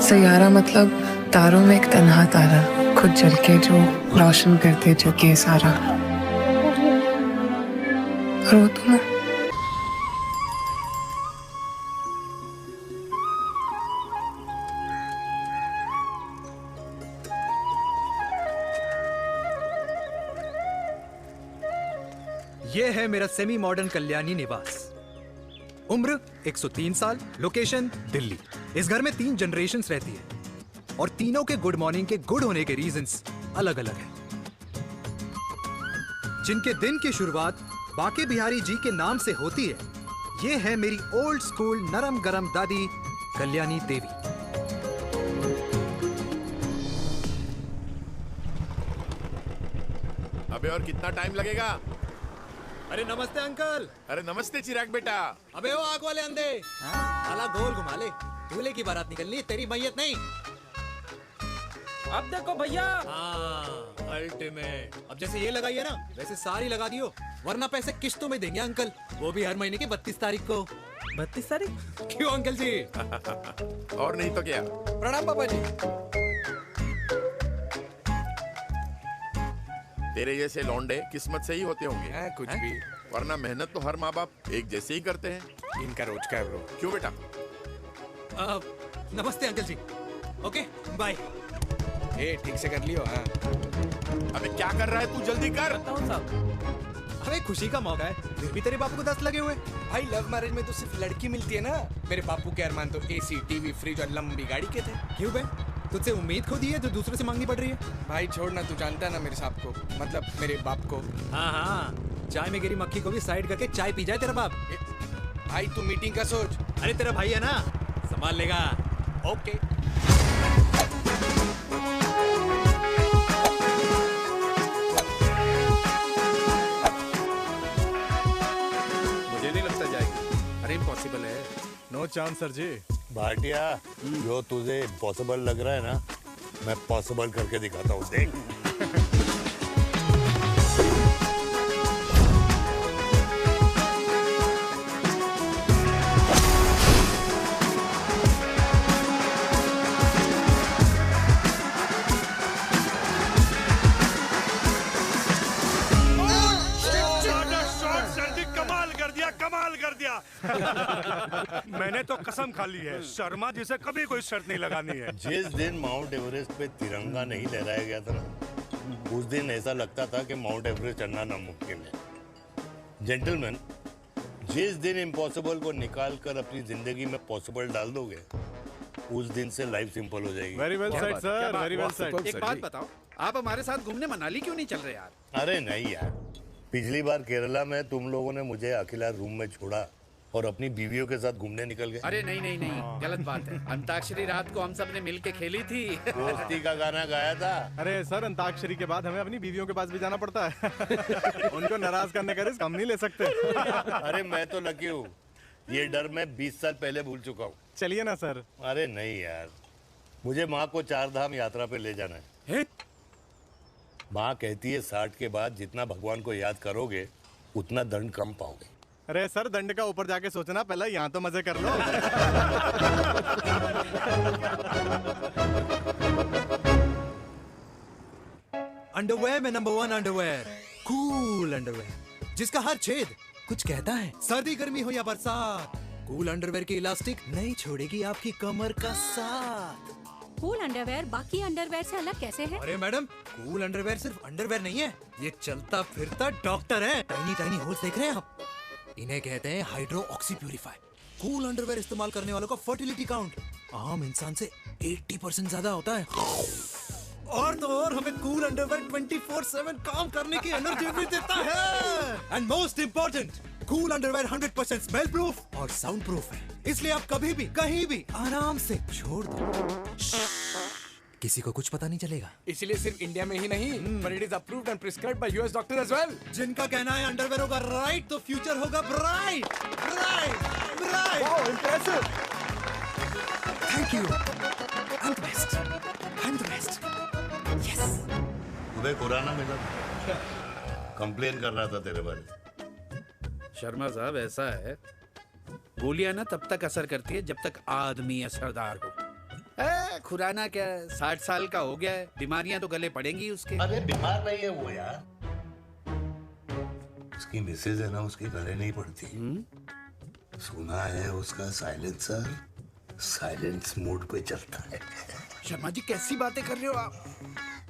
सैयारा मतलब तारों में एक तन्हा तारा, खुद जल के जो रोशन करते जग ये सारा। और वो तुम है। ये है मेरा सेमी मॉडर्न कल्याणी निवास। उम्र 103 साल, लोकेशन दिल्ली। इस घर में 3 जनरेशंस रहती है और तीनों के गुड मॉर्निंग के गुड होने के रीजंस अलग अलग हैं। जिनके दिन की शुरुआत बाके बिहारी जी के नाम से होती है, ये है मेरी ओल्ड स्कूल नरम गरम दादी कल्याणी देवी। अबे और कितना टाइम लगेगा? अरे नमस्ते अंकल। अरे नमस्ते चिराग बेटा। अबे वो आग वाले अंधे, साला गोल घुमा ले। दूल्हे की बारात निकलनी, तेरी मैयत नहीं। अब देखो भैया। अल्टीमेट। अब जैसे ये लगाई है ना, वैसे सारी लगा दियो, वरना पैसे किश्तों में देंगे अंकल, वो भी हर महीने की 32 तारीख को। 32 तारीख? क्यों अंकल जी? और नहीं तो क्या। प्रणाम पापा जी। तेरे जैसे लौंडे किस्मत से ही होते होंगे। कुछ भी, वरना मेहनत तो हर माँ बाप एक जैसे ही करते हैं। इनका रोज का है ब्रो। क्यों बेटा? नमस्ते अंकल जी। Okay bye. ए ठीक से कर लियो। हाँ अबे क्या कर रहा है तू? जल्दी कर। बताओ साहब। अबे खुशी का मौका है, फिर भी तेरे बापू को 10 लगे हुए। भाई, लव मैरिज में तो सिर्फ लड़की मिलती है ना। मेरे बापू के अरमान तो एसी, टीवी, फ्रिज और लंबी गाड़ी के थे। क्यों बे? तुझसे उम्मीद खो दी है जो दूसरे से मांगनी पड़ रही है। भाई छोड़ना, तू जानता है ना मेरे साहब को, मतलब मेरे बाप को। हाँ, चाय में गिरी मक्खी को भी साइड करके चाय पी जाए तेरा बाप। भाई तू मीटिंग का सोच। अरे तेरा भाई है ना, संभाल लेगा। ओके। मुझे नहीं लगता जाएगी। अरे इम्पॉसिबल है। नो चांस सर जी। भाटिया, जो तुझे इम्पॉसिबल लग रहा है ना, मैं पॉसिबल करके दिखाता हूँ, देख। कमाल कर दिया। मैंने तो कसम खा ली है, शर्मा जी से कभी कोई शर्त नहीं लगानी है। जिस दिन माउंट एवरेस्ट पे तिरंगा नहीं लहराया गया था ना, उस दिन ऐसा लगता था कि माउंट एवरेस्ट चढ़ना नामुमकिन है। जेंटलमैन, जिस दिन इम्पॉसिबल को निकाल कर अपनी जिंदगी में पॉसिबल डाल दोगे, उस दिन से लाइफ सिंपल हो जाएगी। Very well said sir, very well said. एक बात बताओ, आप हमारे साथ घूमने मनाली क्यों नहीं चल रहे यार? अरे नहीं यार, पिछली बार केरला में तुम लोगों ने मुझे अकेला रूम में छोड़ा और अपनी बीवियों के साथ घूमने निकल गए। अरे नहीं नहीं नहीं, गलत बात है। अंताक्षरी रात को हम सब ने मिल के खेली थी। दोस्ती का गाना गाया था। अरे सर, अंताक्षरी के बाद हमें अपनी बीवियों के पास भी जाना पड़ता है। उनको नाराज करने का रिस्क हम नहीं ले सकते। अरे मैं तो लकी हूँ, ये डर मैं 20 साल पहले भूल चुका हूँ। चलिए ना सर। अरे नहीं यार, मुझे माँ को 4 धाम यात्रा पे ले जाना है। माँ कहती है 60 के बाद जितना भगवान को याद करोगे उतना दंड कम पाओगे। अरे सर, दंड का ऊपर जाके सोचना, पहले यहाँ तो मजे कर लो। अंडरवेयर में नंबर 1 अंडरवेयर, कूल अंडरवेयर, जिसका हर छेद कुछ कहता है। सर्दी गर्मी हो या बरसात, कूल अंडरवेयर की इलास्टिक नहीं छोड़ेगी आपकी कमर का साथ। कूल अंडरवेयर बाकी अंडरवेयर से अलग कैसे है? अरे मैडम, कूल अंडरवेयर सिर्फ अंडरवेयर नहीं है, ये चलता फिरता डॉक्टर है। टाइनी टाइनी होल्स देख रहे हैं आप? इन्हें कहते हैं hydro oxy purifier. Cool underwear इस्तेमाल करने वालों का फर्टिलिटी काउंट आम इंसान से 80% ज्यादा होता है। और तो और हमें कूल अंडरवेयर 24/7 काम करने की एनर्जी भी देता है। And most important, cool underwear 100% smell proof और साउंड प्रूफ है, इसलिए आप कभी भी कहीं भी आराम से छोड़ दो, किसी को कुछ पता नहीं चलेगा। इसलिए सिर्फ इंडिया में ही नहीं, but it is approved and prescribed by US doctor as well. जिनका कहना है अंडरवेयर होगा राइट तो फ्यूचर होगा bright, bright, bright. Oh, impressive. Thank you. I'm the best. I'm the best. Yes. तुम्हें खुराना मिला, कंप्लेन कर रहा था तेरे बारे में। शर्मा साहब, ऐसा है, गोलियां ना तब तक असर करती है जब तक आदमी असरदार हो। खुराना क्या 60 साल का हो गया है, बीमारियां तो गले पड़ेंगी उसके। अरे बीमार नहीं है वो यार, उसकी मिसेज है ना, उसके गले नहीं पड़ती। सुना है उसका साइलेंसर साइलेंस मोड पे चलता है। शर्मा जी कैसी बातें कर रहे हो आप?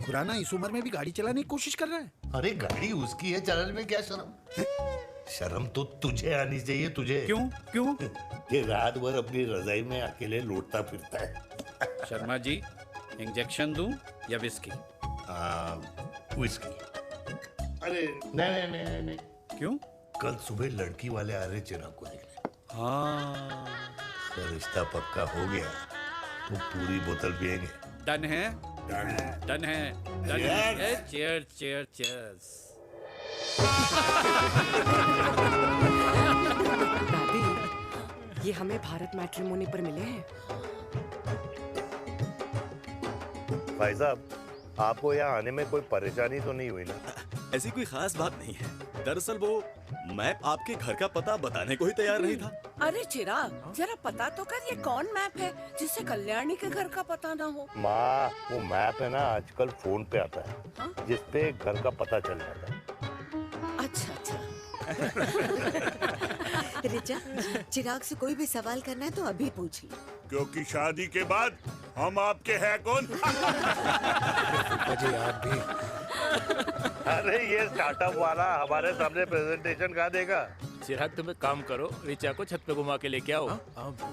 खुराना इस उम्र में भी गाड़ी चलाने की कोशिश कर रहा है। अरे गाड़ी उसकी है, चलाने में क्या शर्म? शर्म तो तुझे आनी चाहिए, तुझे। क्यों क्यों? ये रात भर अपनी रजाई में अकेले लौटता फिरता है। शर्मा जी इंजेक्शन दूं या विस्की? विस्की। अरे नहीं नहीं नहीं नहीं। क्यों? कल सुबह लड़की वाले आ रहे चिराग को देखने। हाँ तो रिश्ता पक्का हो गया तो पूरी बोतल पिएंगे। डन है, डन है। डन है, डन है। Cheer cheer cheers. दादी, ये हमें भारत मैट्रिमोनी पर मिले हैं। भाई साहब, आपको यहाँ आने में कोई परेशानी तो नहीं हुई ना? ऐसी कोई खास बात नहीं है। दरअसल वो मैप आपके घर का पता बताने को ही तैयार नहीं था। अरे चिराग, जरा पता तो कर, ये कौन मैप है जिससे कल्याणी के घर का पता ना हो? माँ, वो मैप है ना आजकल फोन पे आता है। हाँ? जिसपे घर का पता चल जाता है। अच्छा अच्छा। रिचा, चिराग से कोई भी सवाल करना है तो अभी पूछ लो। क्योंकि शादी के बाद हम आपके हैं कौन? अजय आप भी। अरे ये स्टार्टअप वाला हमारे सामने प्रेजेंटेशन कहाँ देगा? चिराग तुम एक काम करो, रिचा को छत पे घुमा के लेके आओ।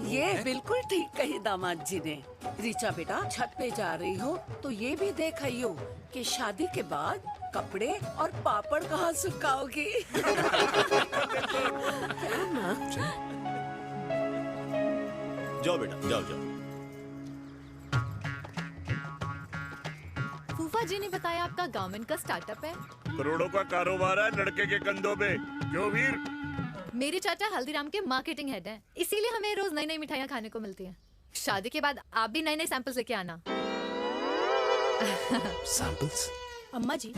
ये बिल्कुल ठीक कही दामाद जी ने। रिचा बेटा, छत पे जा रही हो तो ये भी देख आइयो कि शादी के बाद कपड़े और पापड़ कहाँ सुखाओगी। जाओ बेटा, जाओ जाओ। फूफा जी ने बताया आपका गारमेंट का स्टार्टअप है। करोड़ों का कारोबार है लड़के के कंधों पे। क्यों वीर? मेरे चाचा हल्दीराम के मार्केटिंग हेड हैं, इसीलिए हमें रोज नई नई मिठाइयाँ खाने को मिलती हैं। शादी के बाद आप भी नए नए सैंपल्स लेके आना। सैंपल्स? अम्मा जी,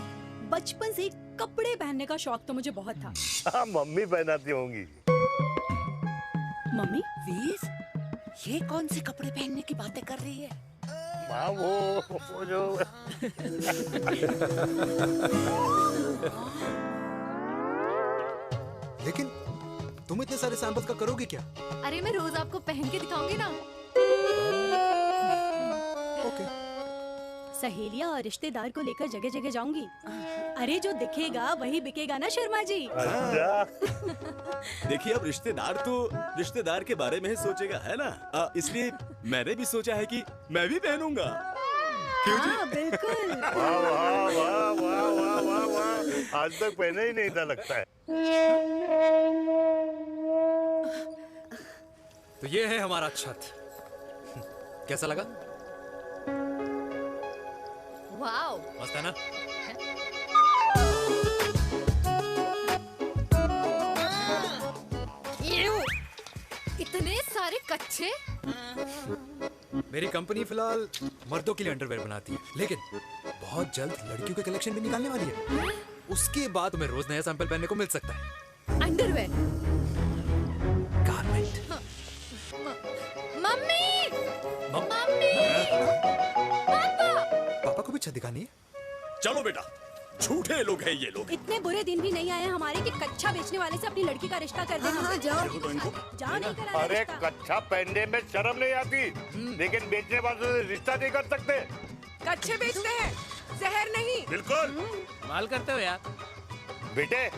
बचपन से ही कपड़े पहनने का शौक तो मुझे बहुत था। हाँ, मम्मी पहनाती होंगी। मम्मी? वीर, ये कौन से कपड़े पहनने की बातें कर रही है? माँ, वो जो लेकिन तुम इतने सारे सैंपल्स का करोगे क्या? अरे मैं रोज आपको पहन के दिखाऊंगी ना। ओके। सहेलियां और रिश्तेदार को लेकर जगह जगह जाऊंगी। अरे जो दिखेगा वही बिकेगा ना शर्मा जी। देखिए अब रिश्तेदार के बारे में ही सोचेगा, है ना? इसलिए मैंने भी सोचा है कि मैं भी पहनूंगा। हाँ बिल्कुल। वाह वाह वाह वाह वाह वाह वाह, आज तक पहने ही नहीं था लगता है। तो ये है हमारा छत। कैसा लगा? वाओ, मस्त है ना? इतने सारे कच्चे। मेरी कंपनी फिलहाल मर्दों के लिए अंडरवेयर बनाती है, लेकिन बहुत जल्द लड़कियों के कलेक्शन भी निकालने वाली है। उसके बाद तुम्हें रोज नया सैंपल पहनने को मिल सकता है। अंडरवेयर? गारमेंट। मम्मी, मम्मी, पापा। पापा को भी छत दिखानी है? चलो बेटा, झूठे लोग हैं ये लोग। इतने बुरे दिन भी नहीं आए हमारे कि कच्चा बेचने वाले से अपनी लड़की का रिश्ता कर देना। हाँ, जाओ। जाओ नहीं करा अरे रिश्ता। कच्चा पहनने में शर्म नहीं आती, लेकिन बेचने वालों से रिश्ता नहीं कर सकते। कच्चे बेचते हैं, जहर नहीं। बिल्कुल। माल करते हो यार। बेटे,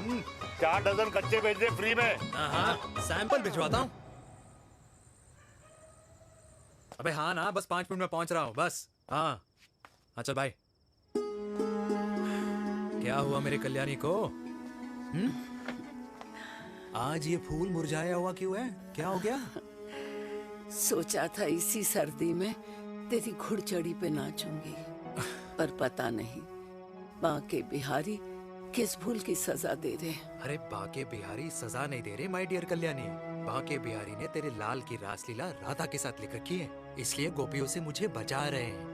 4 डजन कच्चे बेच दे फ्री में। हाँ, सैंपल भिजवाता हूँ। अबे हाँ ना, बस 5 मिनट में पहुंच रहा हूँ बस। हाँ चल भाई। क्या हुआ मेरे कल्याणी को? आज ये फूल मुरझाया हुआ क्यों है? क्या हो गया? सोचा था इसी सर्दी में तेरी घुड़चड़ी पे नाचूंगी, पर पता नहीं बाके बिहारी किस भूल की सजा दे रहे। अरे बाके बिहारी सजा नहीं दे रहे माय डियर कल्याणी। बाके बिहारी ने तेरे लाल की रासलीला राधा के साथ लिख रखी है, इसलिए गोपियों से मुझे बचा रहे हैं।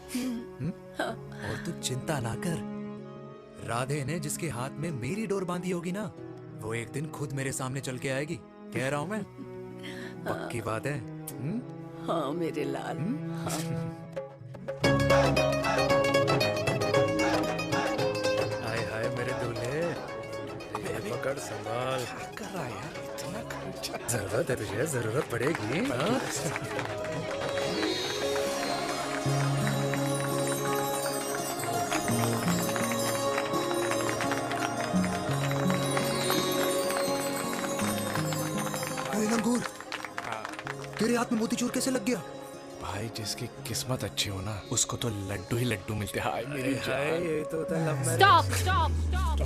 और तू चिंता ना कर, राधे ने जिसके हाथ में मेरी डोर बांधी होगी ना, वो एक दिन खुद मेरे सामने चल के आएगी। कह रहा हूँ मैं, पक्की बात है। हाँ मेरे लाल। हाँ। हाय हाय मेरे दूल्हे, ये पकड़ संभाल। क्या कर रहा है यार, इतना खर्चा। जरूरत है तुझे, जरूरत पड़ेगी। हाँ? लंगूर, तेरे हाथ में मोतीचूर कैसे लग गया? भाई जिसकी किस्मत अच्छी हो ना, उसको तो लड्डू ही लड्डू मिलते हैं। हाय मेरी हाय, जान। ये तो होता है love marriage. Stop stop stop.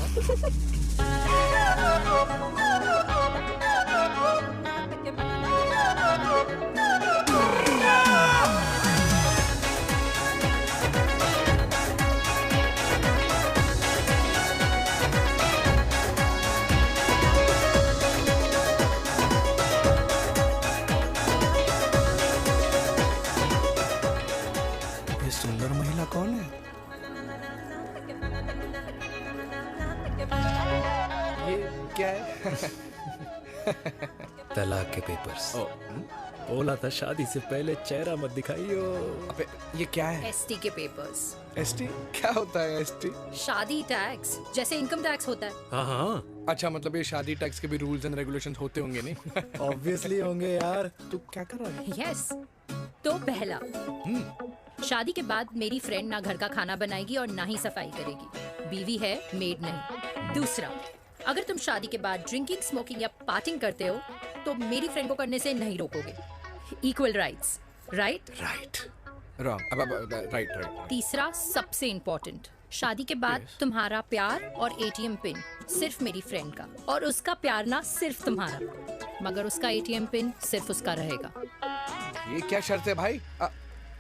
ये सुंदर महिला कौन है? ये क्या है? तलाक के पेपर्स। बोला था शादी से पहले चेहरा मत दिखाइयो। अबे ये क्या है? एसटी के पेपर्स। एसटी क्या होता है? एसटी शादी टैक्स, जैसे इनकम टैक्स होता है। हाँ हाँ, अच्छा, मतलब ये शादी टैक्स के भी रूल्स एंड रेगुलेशंस होते होंगे नहीं? ऑब्वियसली होंगे यार। तू क्या कर रहा है? यस। तो पहला, शादी के बाद मेरी फ्रेंड ना घर का खाना बनाएगी और ना ही सफाई करेगी, बीवी है, मेड नहीं। दूसरा, अगर तुम शादी के बाद ड्रिंकिंग, स्मोकिंग या पार्टिंग करते हो तो मेरी फ्रेंड को करने से नहीं रोकोगे। Equal rights, right? Right. Wrong. अब राइट राइट। तीसरा, सबसे इम्पोर्टेंट, शादी के बाद तुम्हारा प्यार और एटीएम पिन सिर्फ मेरी फ्रेंड का, और उसका प्यार ना सिर्फ तुम्हारा, मगर उसका एटीएम पिन सिर्फ उसका रहेगा। ये क्या शर्त है भाई?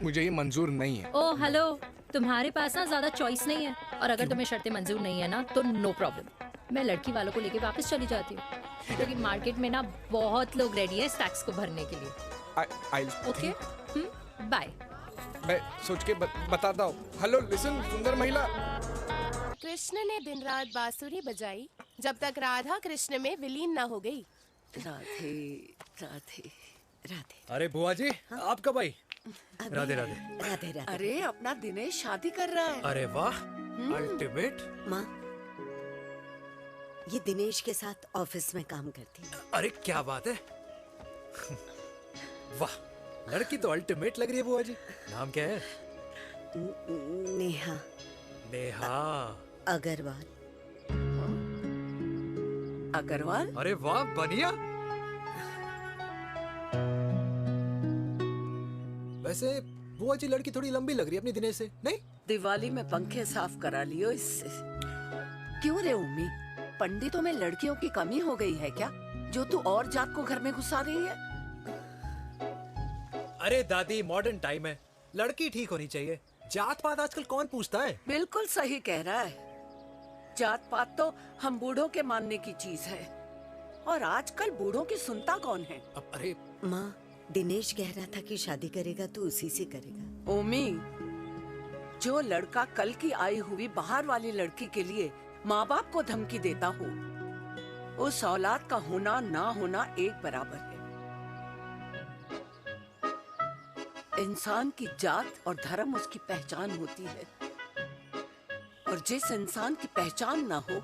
मुझे ये मंजूर नहीं है। ओ हेलो, तुम्हारे पास ना ज्यादा चॉइस नहीं है, और अगर तुम्हें शर्तें मंजूर नहीं है ना तो नो प्रॉब्लम, मैं लड़की वालों को लेके वापस चली जाती हूँ, क्योंकि मार्केट में ना बहुत लोग रेडी है इस टैक्स को भरने के लिए। Okay, bye. मैं सोच के बताता हूँ। हेलो लिसन, सुंदर महिला। कृष्ण ने दिन रात बांसुरी बजाई जब तक राधा कृष्ण में विलीन न हो गई। राधे राधे राधे। अरे बुआ जी, आप कब आई? राधे राधे। राधे राधे। अरे अपना दिनेश शादी कर रहा है। अरे वाह, अल्टीमेट। माँ, ये दिनेश के साथ ऑफिस में काम करती है। अरे क्या बात है। वाह, लड़की तो अल्टीमेट लग रही है बुआ जी। नाम क्या है? नेहा। नेहा अग्रवाल। अग्रवाल? अरे वाह, बढ़िया। वैसे बुआ जी लड़की थोड़ी लंबी लग रही है अपनी दिनेश से, नहीं? दिवाली में पंखे साफ करा लियो इससे। क्यों रे उम्मी, पंडितों में लड़कियों की कमी हो गई है क्या, जो तू और जात को घर में घुसा रही है? अरे दादी, मॉडर्न टाइम है, लड़की ठीक होनी चाहिए। जात पात आजकल कौन पूछता है? बिल्कुल सही कह रहा है। जात पात तो हम बूढ़ों के मानने की चीज है, और आजकल बूढ़ों की सुनता कौन है? अरे माँ, दिनेश कह रहा था कि शादी करेगा तो उसी से करेगा। ओमी, जो लड़का कल की आई हुई बाहर वाली लड़की के लिए माँ बाप को धमकी देता हो, उस औलाद का होना ना होना एक बराबर है। इंसान की जात और धर्म उसकी पहचान होती है, और जिस इंसान की पहचान ना हो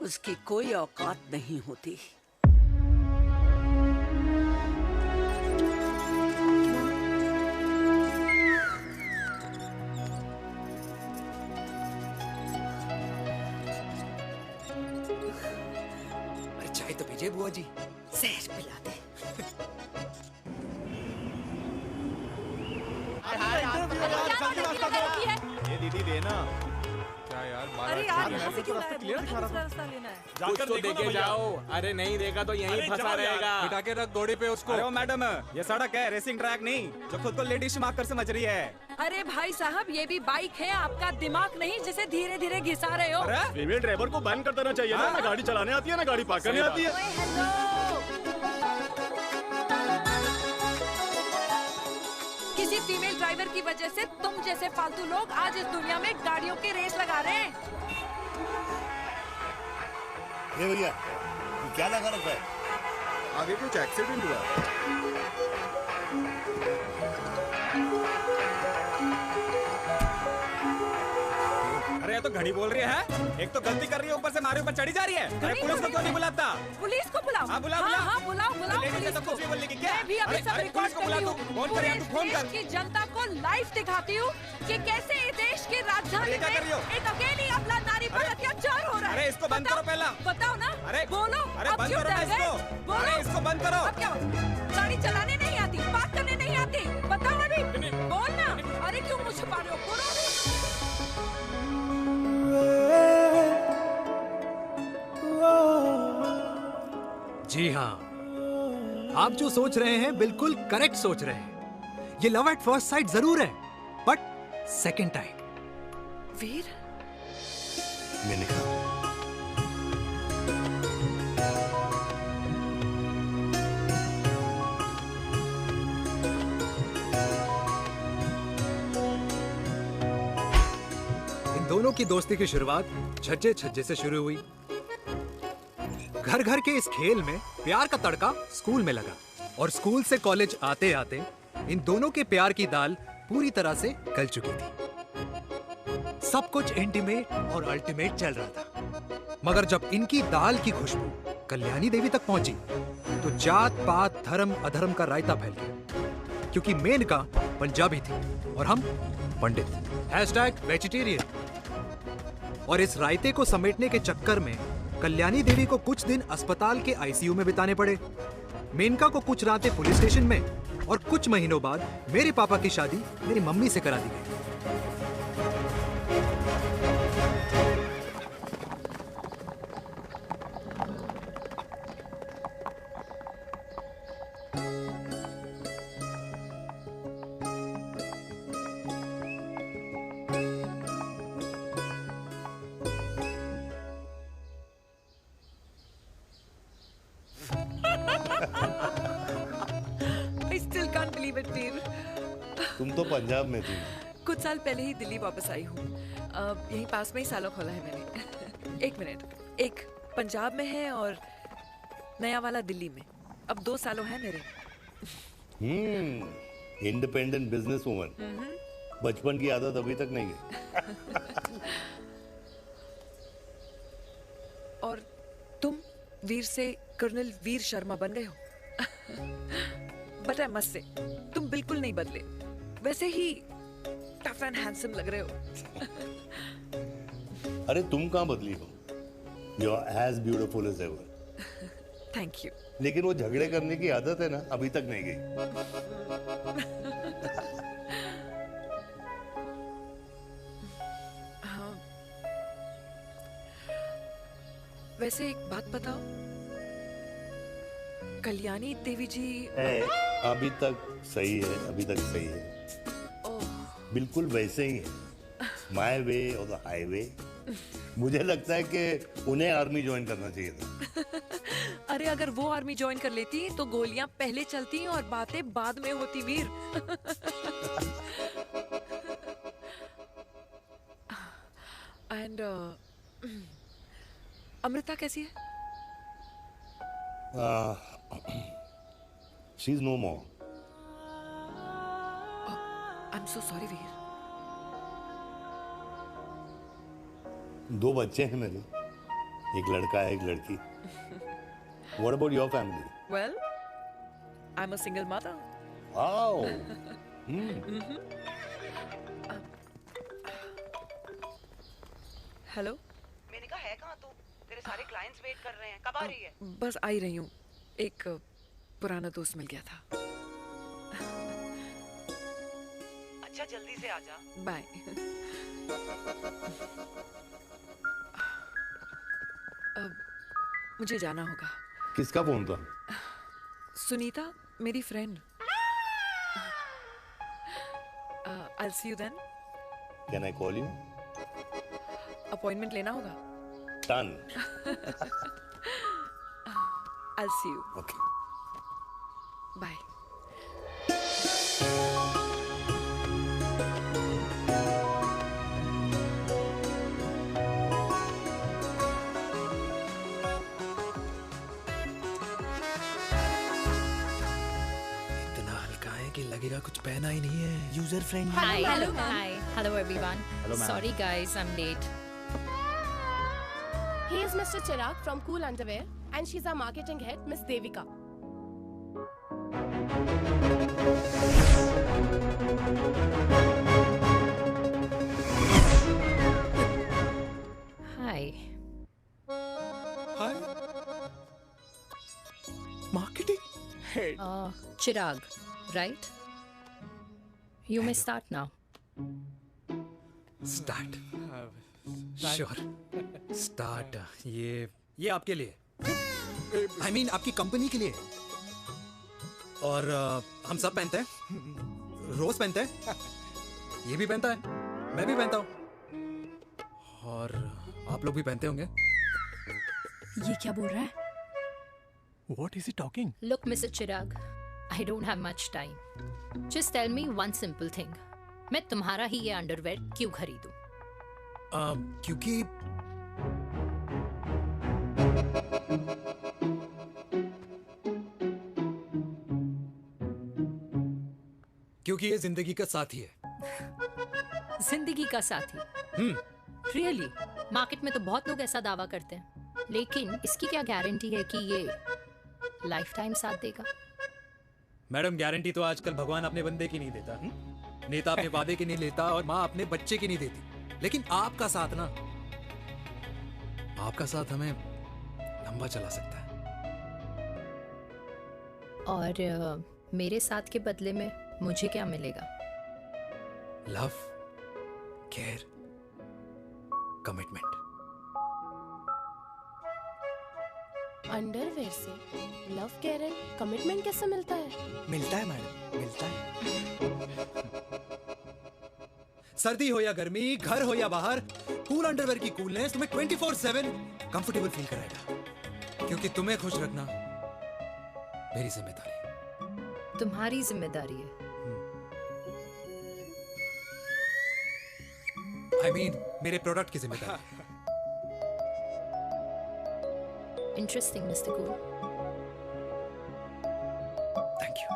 उसकी कोई औकात नहीं होती। अरे चाय तो पीजिए बुआ जी। जहर पिला दे। ये दीदी देना। क्या यार, अरे यार, यहाँ से क्यों लाए? बोला था दूसरा रास्ता लेना है। कुछ तो देके जाओ। अरे नहीं देगा तो यहीं फंसा रहेगा। बिठा के रख घोड़े पे उसको। अरे मैडम, ये सड़क है, रेसिंग ट्रैक नहीं जो खुद को लेडी शिमाक कर समझ रही है। अरे भाई साहब, ये भी बाइक है, आपका दिमाग नहीं जिसे धीरे धीरे घिसा रहे हो। फीमेल ड्राइवर को बैन कर देना चाहिए ना। ना गाड़ी चलाने आती है ना गाड़ी पार्क करने आती है। किसी फीमेल ड्राइवर की वजह से तुम जैसे फालतू लोग आज इस दुनिया में गाड़ियों की रेस लगा रहे हैं। ये भैया, ये क्या लगा रखा है? आगे कुछ एक्सीडेंट हुआ। तो घड़ी बोल रही है, एक तो गलती कर रही है, ऊपर से हमारे ऊपर चढ़ी जा रही है। अरे पुलिस को क्यों नहीं बुलाता? पुलिस को बुलाओ। हाँ बुलाओ हाँ, बुलाओ लेडीज तो कुछ भी बोलने की क्या? मैं भी अभी अरे, सब अरे, रिकॉर्ड पुलिस को कर बुला रही तू, हूँ। फोन कर, पूरे तू फोन कर। देश की जनता को लाइव दिखाती हूँ कि कैसे इस देश की राजधानी क्या कर रही हो? में एक अकेली अबला नारी पर अत्याचार हो रहा है। अरे इसको बंद करो पहला। बताओ ना। अरे बोलो। अरे अब बंद क्यों करो ना डर गए? इसको। बोलो। अरे इसको बंद करो। अब क्या गाड़ी चलाने नहीं आती, बात करने नहीं आती, बताओ अभी। बोल ना। अरे क्यों मुझे छुपा रहे हो? बोलो। जी हाँ, आप जो सोच रहे हैं बिल्कुल करेक्ट सोच रहे हैं। ये लव एट फर्स्ट साइट जरूर है, बट सेकंड टाइम। वीर, मैंने कहा इन दोनों की दोस्ती की शुरुआत छज्जे छज्जे से शुरू हुई। घर घर के इस खेल में प्यार का तड़का स्कूल में लगा, और स्कूल से कॉलेज आते आते इन दोनों के प्यार की दाल पूरी तरह से गल चुकी थी। सब कुछ इंटीमेट और अल्टीमेट चल रहा था, मगर जब इनकी दाल की खुशबू कल्याणी देवी तक पहुंची तो जात पात धर्म अधर्म का रायता फैल गया, क्योंकि मेनका पंजाबी थी और हम पंडित। #वेजिटेरियन। और इस रायते को समेटने के चक्कर में कल्याणी देवी को कुछ दिन अस्पताल के आईसीयू में बिताने पड़े। मेनका को कुछ रातें पुलिस स्टेशन में, और कुछ महीनों बाद मेरे पापा की शादी मेरी मम्मी से करा दी गई। I still can't believe it, वीर। तुम तो पंजाब में थी। कुछ साल पहले ही दिल्ली वापस आई हूँ। यहीं पास में ही सालों खोला है मैंने। एक मिनट, एक पंजाब में है और नया वाला दिल्ली में। अब 2 सालों है मेरे। Independent business woman. बचपन की आदत अभी तक नहीं है। और तुम वीर से कर्नल वीर शर्मा बन गए हो। बट आई मस्ट से, तुम बिल्कुल नहीं बदले, वैसे ही टफ एंड हैंडसम लग रहे हो। अरे तुम कहाँ बदली हो? You are as beautiful as ever. Thank you. लेकिन वो झगड़े करने की आदत है ना, अभी तक नहीं गई। हाँ। वैसे एक बात बताओ, कल्याणी देवी जी अभी तक सही है, अभी तक सही है। बिल्कुल वैसे ही है। माय वे और द हाईवे। मुझे लगता है कि उन्हें आर्मी ज्वाइन करना चाहिए था। अरे अगर वो आर्मी ज्वाइन कर लेती तो गोलियां पहले चलती और बातें बाद में होती, वीर। एंड अमृता कैसी है? She is no more. I am so sorry Veer. 2 बच्चे हैं मेरे, एक लड़का है, एक लड़की। What about your family? Well, I'm a single mother. Wow. Hello. मैंने कहा है कहाँ तू? तेरे सारे क्लाइंट्स वेट कर रहे हैं, कब आ रही है? बस आ ही रही हूँ। एक पुराना दोस्त मिल गया था। अच्छा जल्दी से आ जा। बाय। अब मुझे जाना होगा। किसका फोन था? सुनीता, मेरी friend. I'll see you then. Can I call you? Appointment लेना होगा। Done. I'll see you. Okay. Bye. कि लगेगा कुछ पहना ही नहीं है। User friendly. Hi, hello, hi, hello everyone. Hello, ma'am. Sorry guys, I'm late. He is Mr. Chirag from Cool Underwear and she's our marketing head, Miss Devika. Hi. Hi. Marketing head. Chirag, right? You may start now. Start sure start ये आपके लिए I mean आपकी company के लिए और हम सब पहनते हैं रोज पहनते हैं ये भी पहनता है मैं भी पहनता हूँ और आप लोग भी पहनते होंगे ये क्या बोल रहा है? What is he talking? Look, Mr. Chirag, I don't have much time. Just tell me one simple thing. मैं तुम्हारा ही ये अंडरवेयर क्यों खरीदूं? क्योंकि ये जिंदगी का साथी है। जिंदगी का साथी? Really? मार्केट में तो बहुत लोग ऐसा दावा करते हैं, लेकिन इसकी क्या गारंटी है कि ये लाइफ टाइम साथ देगा? मैडम गारंटी तो आजकल भगवान अपने बंदे की नहीं देता, नेता अपने वादे की नहीं लेता और माँ अपने बच्चे की नहीं देती, लेकिन आपका साथ ना, आपका साथ हमें लंबा चला सकता है। और मेरे साथ के बदले में मुझे क्या मिलेगा? Love, care, commitment. अंडरवेयर से लव, केयर एंड कमिटमेंट कैसे मिलता है? मिलता है मैडम, मिलता है। सर्दी हो या गर्मी, घर हो या बाहर, कूल अंडरवेयर की कूलनेस तुम्हें 24/7 कंफर्टेबल फील कराएगा, क्योंकि तुम्हें खुश रखना मेरी जिम्मेदारी है। तुम्हारी जिम्मेदारी है? I mean, मेरे प्रोडक्ट की जिम्मेदारी। Interesting, Mr. Cool. Thank you.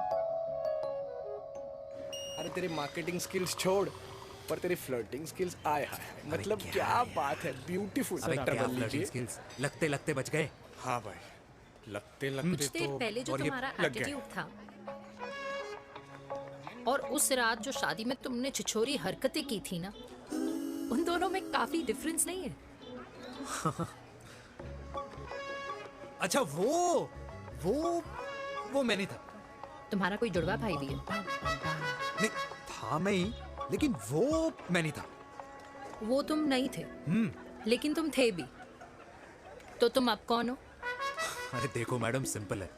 अरे तेरे मार्केटिंग स्किल्स छोड़, पर तेरी फ्लर्टिंग स्किल्स आए हाय, मतलब क्या बात है, ब्यूटीफुल। स्किल्स लगते लगते बच गए। हाँ भाई, लगते कुछ लगते देर तो पहले जो और ये तुम्हारा लग गया। एटीट्यूड था और उस रात जो शादी में तुमने छिछोरी हरकतें की थी ना, उन दोनों में काफी डिफरेंस नहीं है? अच्छा वो मैं नहीं था। तुम्हारा कोई जुड़वा भाई भी है? नहीं था मैं ही, लेकिन वो मैं नहीं था। वो तुम नहीं थे, लेकिन तुम थे भी। तो तुम अब कौन हो? अरे देखो मैडम, सिंपल है।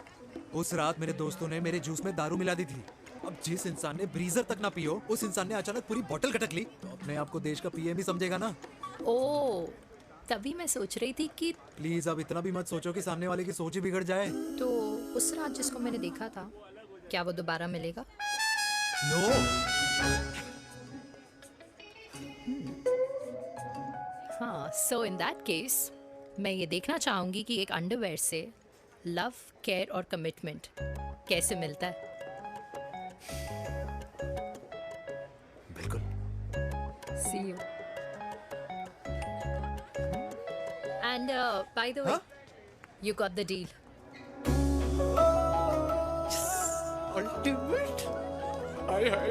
उस रात मेरे दोस्तों ने मेरे जूस में दारू मिला दी थी। अब जिस इंसान ने ब्रीजर तक ना पियो, उस इंसान ने अचानक पूरी बोतल खटक ली, तो अपने आप को देश का पीएम ही समझेगा ना। ओ, तभी मैं सोच रही थी कि प्लीज अब इतना भी मत सोचो कि सामने वाले की सोच ही बिगड़ जाए। तो उस रात जिसको मैंने देखा था, क्या वो दोबारा मिलेगा? नो। हाँ, सो इन दैट केस मैं ये देखना चाहूंगी कि एक अंडरवेयर से लव, केयर और कमिटमेंट कैसे मिलता है। बिल्कुल। See you. And by the way, you got the deal. Ultimate. Hi hi,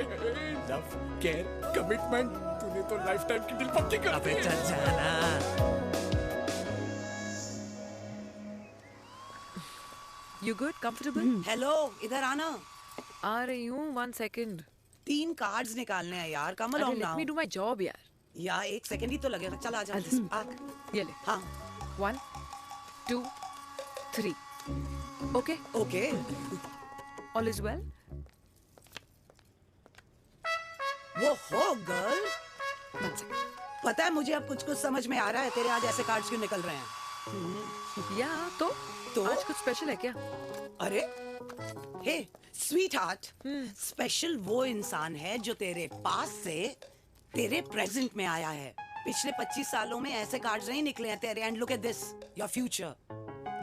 love, care, commitment, तूने तो लाइफ टाइम की डील पक्की कर दी है। You good? Comfortable? हेलो, इधर आना। आ रही हूँ, 1 second. 3 कार्ड्स निकालने हैं यार, कम अरे along let now। me do my job यार. यार 1 सेकंड ही तो लगेगा, चल आजा। आ। ये ले. हाँ। 1, 2, 3. Okay? Okay. All is well? वो हो गर्ल। 1 second. पता है मुझे अब कुछ समझ में आ रहा है, तेरे आज ऐसे कार्ड्स क्यों निकल रहे हैं। या तो आज कुछ स्पेशल है क्या? अरे हे स्वीट हार्ट, स्पेशल वो इंसान है जो तेरे पास से तेरे प्रेजेंट में आया है। पिछले 25 सालों में ऐसे कार्ड्स नहीं निकले हैं तेरे। And look at this, your future.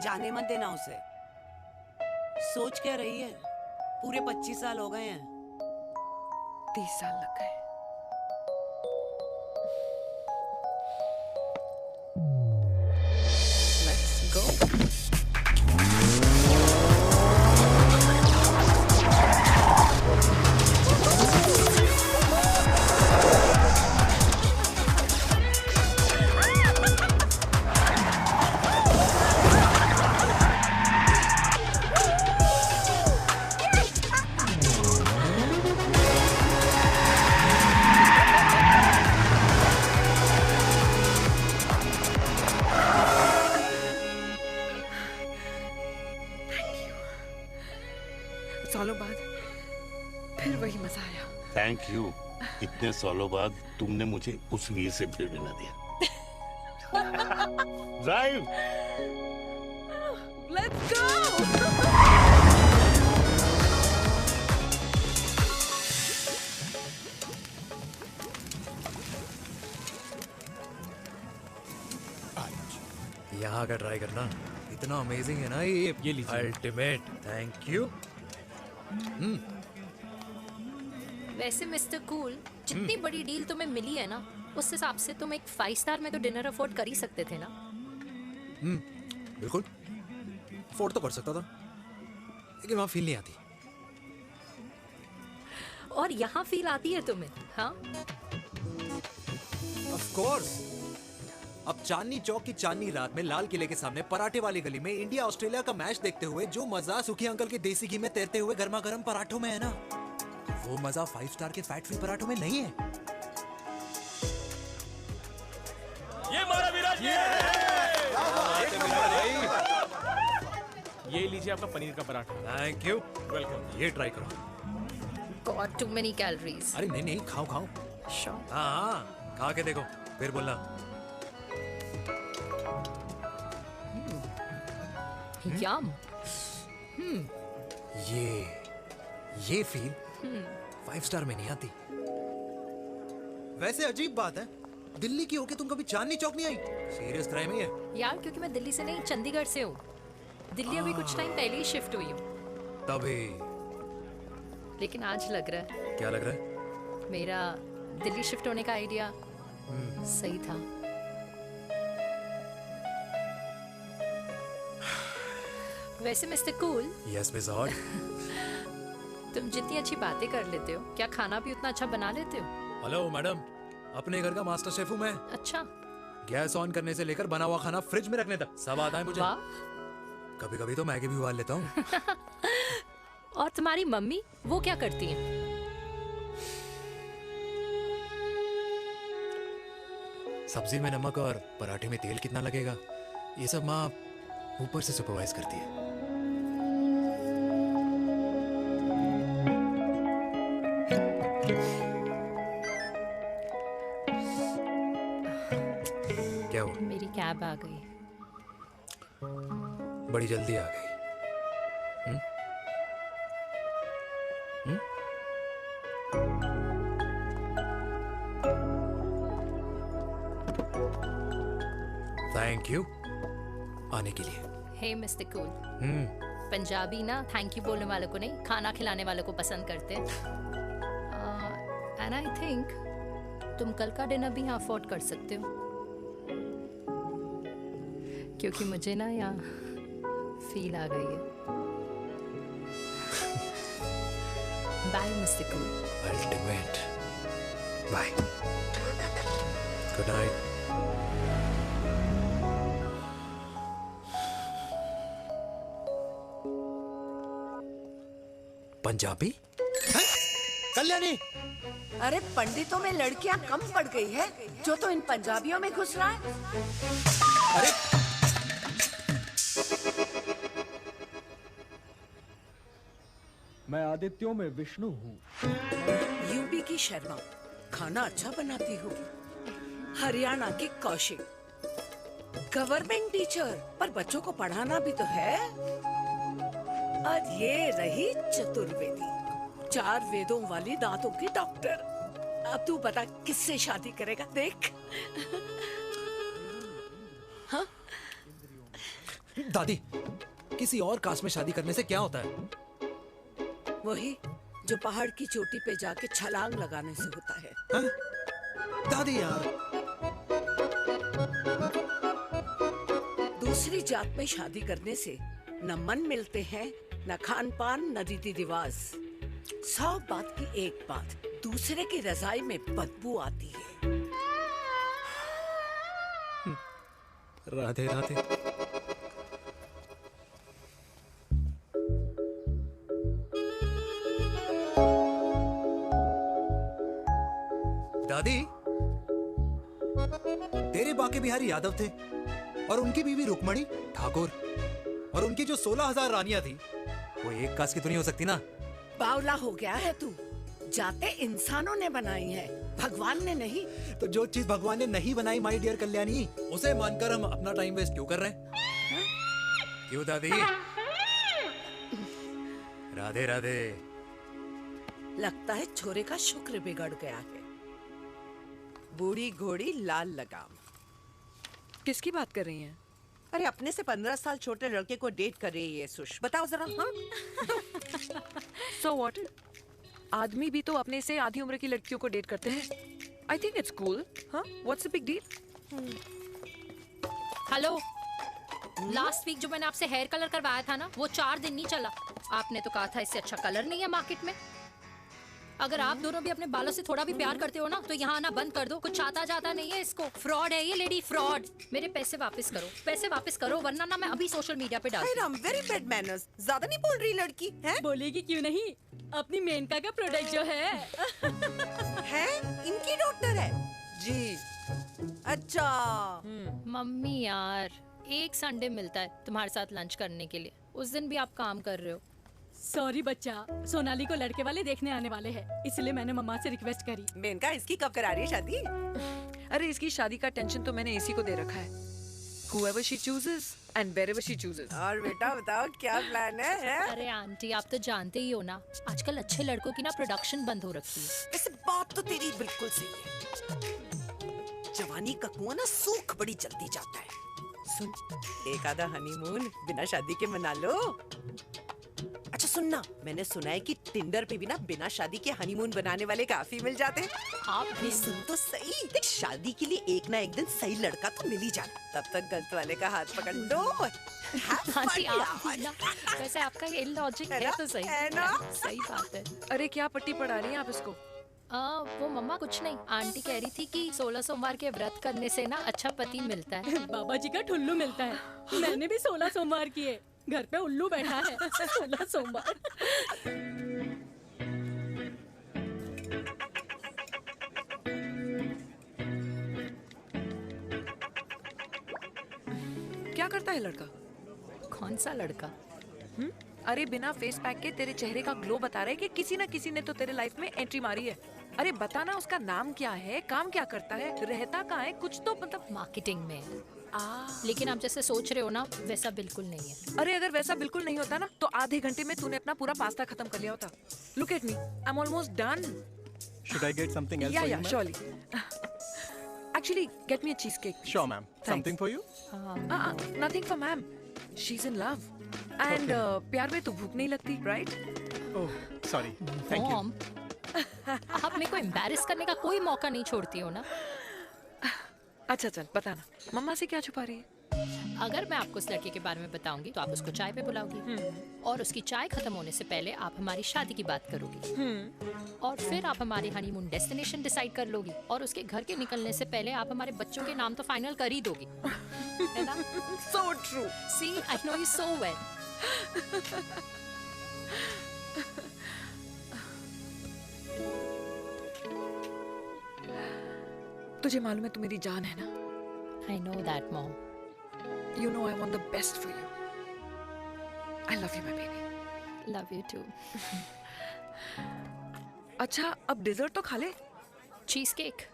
जाने मत देना उसे। सोच क्या रही है, पूरे 25 साल हो गए हैं। 30 साल लग गए। सालों बाद फिर वही मजा आया। Thank you. इतने सालों बाद तुमने मुझे उस वीर से भी मिला दिया। ड्राइव। Let's go. यहाँ का ट्राई करना, इतना अमेजिंग है ना ये लीजिए अल्टीमेट। Thank you. वैसे मिस्टर कूल, जितनी बड़ी डील तुम्हें मिली है ना, उस हिसाब से तुम एक 5 स्टार में तो डिनर अफोर्ड कर ही सकते थे ना। बिल्कुल अफोर्ड तो कर सकता था, लेकिन वहाँ फील नहीं आती। और यहाँ फील आती है तुम्हें? हाँ, ऑफ कोर्स। अब चांदनी चौक की चांदनी रात में लाल किले के सामने पराठे वाली गली में इंडिया ऑस्ट्रेलिया का मैच देखते हुए जो मजा सुखी अंकल के देसी घी में तैरते हुए गर्मा गर्म पराठों में है ना, वो मजा 5 स्टार के फैट फ्री पराठों में नहीं है। ये मारा विराज ये लीजिए आपका पनीर का पराठा। Thank you. वेलकम। ये ट्राई करो। Got too many calories. अरे नहीं नहीं, खाओ खाओ। श्योर। हाँ, खा के देखो फिर बोलना। यम। ये फील 5 स्टार में नहीं आती। वैसे अजीब बात है, दिल्ली की होके तुम कभी चांदनी चौक नहीं आई? सीरियस क्राइम ही है यार, क्योंकि मैं दिल्ली से नहीं चंडीगढ़ से हूँ। दिल्ली अभी कुछ टाइम पहले ही शिफ्ट हुई हूँ। तभी। लेकिन आज लग रहा है। क्या लग रहा है? मेरा दिल्ली शिफ्ट होने का आइडिया सही था। वैसे mister cool. Yes miss hot. तुम जितनी अच्छी बातें कर लेते हो, क्या खाना भी उतना अच्छा बना लेते हो? हेलो मैडम, अपने घर का मास्टर शेफ हूँ मैं। अच्छा। गैस ऑन करने से लेकर बना हुआ खाना फ्रिज में रखने तक सब आता है मुझे। कभी कभी तो मैगी भी उबाल लेता हूँ। और तुम्हारी मम्मी, वो क्या करती हैं? सब्जी में नमक और पराठे में तेल कितना लगेगा, ये सब माँ ऊपर से सुपरवाइज करती है। क्या हुआ? मेरी कैब आ गई। बड़ी जल्दी आ गई। थैंक यू आने के लिए। हे मिस्टर कूल, पंजाबी ना थैंक यू बोलने वालों को नहीं, खाना खिलाने वालों को पसंद करते हैं। एंड आई थिंक तुम कल का डिनर भी यहाँ अफोर्ड कर सकते हो, क्योंकि मुझे ना यहाँ फील आ गई है। Bye mister cool. Ultimate. Bye. Good night. Punjabi? Kalyani! अरे पंडितों में लड़कियां कम पड़ गई है जो तो इन पंजाबियों में घुस रहा है। अरे मैं आदित्यों में विष्णु हूँ। यूपी की शर्मा, खाना अच्छा बनाती हूँ। हरियाणा की कौशिक, गवर्नमेंट टीचर, पर बच्चों को पढ़ाना भी तो है। और ये रही चतुर्वेदी, 4 वेदों वाली दांतों की डॉक्टर। अब तू बता किससे शादी करेगा? देख। हाँ? दादी, किसी और कास्ट में शादी करने से क्या होता है? वही जो पहाड़ की चोटी पे जाके छलांग लगाने से होता है। हाँ? दादी यार। दूसरी जात में शादी करने से न मन मिलते हैं, न खान पान, न रीति रिवाज। 100 बात की एक बात, दूसरे की रजाई में बदबू आती है। राधे राधे। दादी, तेरे बाके बिहारी यादव थे और उनकी बीवी रुक्मणी ठाकुर, और उनकी जो 16,000 रानियां थी वो एक कास्ट की तो नहीं हो सकती ना। बावला हो गया है तू। जाते इंसानों ने बनाई है, भगवान ने नहीं। तो जो चीज भगवान ने नहीं बनाई माय डियर कल्याणी, उसे मानकर हम अपना टाइम वेस्ट क्यों कर रहे हैं? क्यों दादी? राधे राधे। लगता है छोरे का शुक्र बिगड़ गया है। बूढ़ी घोड़ी लाल लगाम। किसकी बात कर रही हैं? अरे अपने से 15 साल छोटे लड़के को डेट कर रही है सुश। बताओ जरा। हाँ So what? आदमी भी तो अपने से आधी उम्र की लड़कियों को डेट करते हैं। I think it's cool. हाँ? What's the big deal? Hello, last week जो मैंने आपसे हेयर कलर करवाया था ना, वो 4 दिन नहीं चला। आपने तो कहा था इससे अच्छा कलर नहीं है मार्केट में। अगर आप दोनों भी अपने बालों से थोड़ा भी प्यार करते हो ना, तो यहाँ आना बंद कर दो। कुछ आता जाता नहीं है इसको। फ्रॉड है ये लेडी, फ्रॉड। मेरे पैसे वापस करो, पैसे वापस करो, वरना ना मैं अभी सोशल मीडिया पे डाल दूँ। Very bad manners. ज्यादा नहीं बोल रही लड़की है? बोलेगी क्यों नहीं? अपनी मेनका का प्रोडक्ट जो है इनकी डॉक्टर है जी। अच्छा मम्मी यार, एक संडे मिलता है तुम्हारे साथ लंच करने के लिए, उस दिन भी आप काम कर रहे हो। सॉरी बच्चा, सोनाली को लड़के वाले देखने आने वाले हैं, इसलिए मैंने मम्मा से रिक्वेस्ट करी। मेनका, इसकी कब करा रही है शादी? अरे इसकी शादी का टेंशन तो मैंने इसी को दे रखा है। Whoever she chooses and wherever she chooses. और बेटा बताओ क्या प्लान है? अरे आंटी, आप तो जानते ही हो ना, आजकल अच्छे लड़कों की ना प्रोडक्शन बंद हो रखी है। ऐसे बात तो तेरी बिल्कुल सही है। जवानी का कुआं ना सूख बड़ी जल्दी जाता है। सुन, एक आधा हनीमून बिना शादी के मना लो। अच्छा सुनना, मैंने सुना है कि टिंडर पे भी ना बिना शादी के हनीमून बनाने वाले काफी मिल जाते हैं। आप भी सुन तो सही, देख शादी के लिए एक ना एक दिन सही लड़का तो मिल ही जाना। तब तक गलत वाले का हाथ पकड़ लो। आंटी आप भी ना, वैसे आपका ये लॉजिक है तो सही है ना? सही बात है। अरे क्या पट्टी पढ़ा रही हैं आप इसको? वो मम्मा कुछ नहीं, आंटी कह रही थी कि 16 सोमवार के व्रत करने से ना अच्छा पति मिलता है। बाबा जी का ठुल्लू मिलता है। मैंने भी 16 सोमवार किए, घर पे उल्लू बैठा है। 16 सोमवार। क्या करता है लड़का? कौन सा लड़का? अरे बिना फेस पैक के तेरे चेहरे का ग्लो बता रहा है कि किसी ना किसी ने तो तेरे लाइफ में एंट्री मारी है। अरे बताना, उसका नाम क्या है, काम क्या करता है, रहता कहाँ है, कुछ तो मतलब। मार्केटिंग में। लेकिन आप जैसे सोच रहे हो ना, वैसा बिल्कुल नहीं है। अरे अगर वैसा बिल्कुल नहीं होता ना, तो आधे घंटे में तूने अपना पूरा पास्ता खत्म कर लिया होता। Look at me, I am almost done. Should I get something else Yeah, for yeah, you, ma'am? surely. Actually, get me a cheesecake. Sure, ma'am. Something for you? Nothing for ma'am. She's in love. And प्यार में तो भूख नहीं लगती, right? Oh, sorry. Thank you. Mom, आप मेरे को embarrass करने का कोई मौका नहीं छोड़ती हो ना। अच्छा चल बताना, मम्मा से क्या छुपा रही है? अगर मैं आपको उस लड़के के बारे में बताऊंगी तो आप उसको चाय पे बुलाओगी, और उसकी चाय खत्म होने से पहले आप हमारी शादी की बात करोगी, और फिर आप हमारे हनीमून डेस्टिनेशन डिसाइड कर लोगी, और उसके घर के निकलने से पहले आप हमारे बच्चों के नाम तो फाइनल कर ही दोगी, है ना? So true. See, I know you so well. तुझे मालूम है तू मेरी जान है ना? I know that, Mom. You know I want the best for you. I love you, my baby. Love you too. अच्छा, अब डिजर्ट तो खा ले। Cheese cake.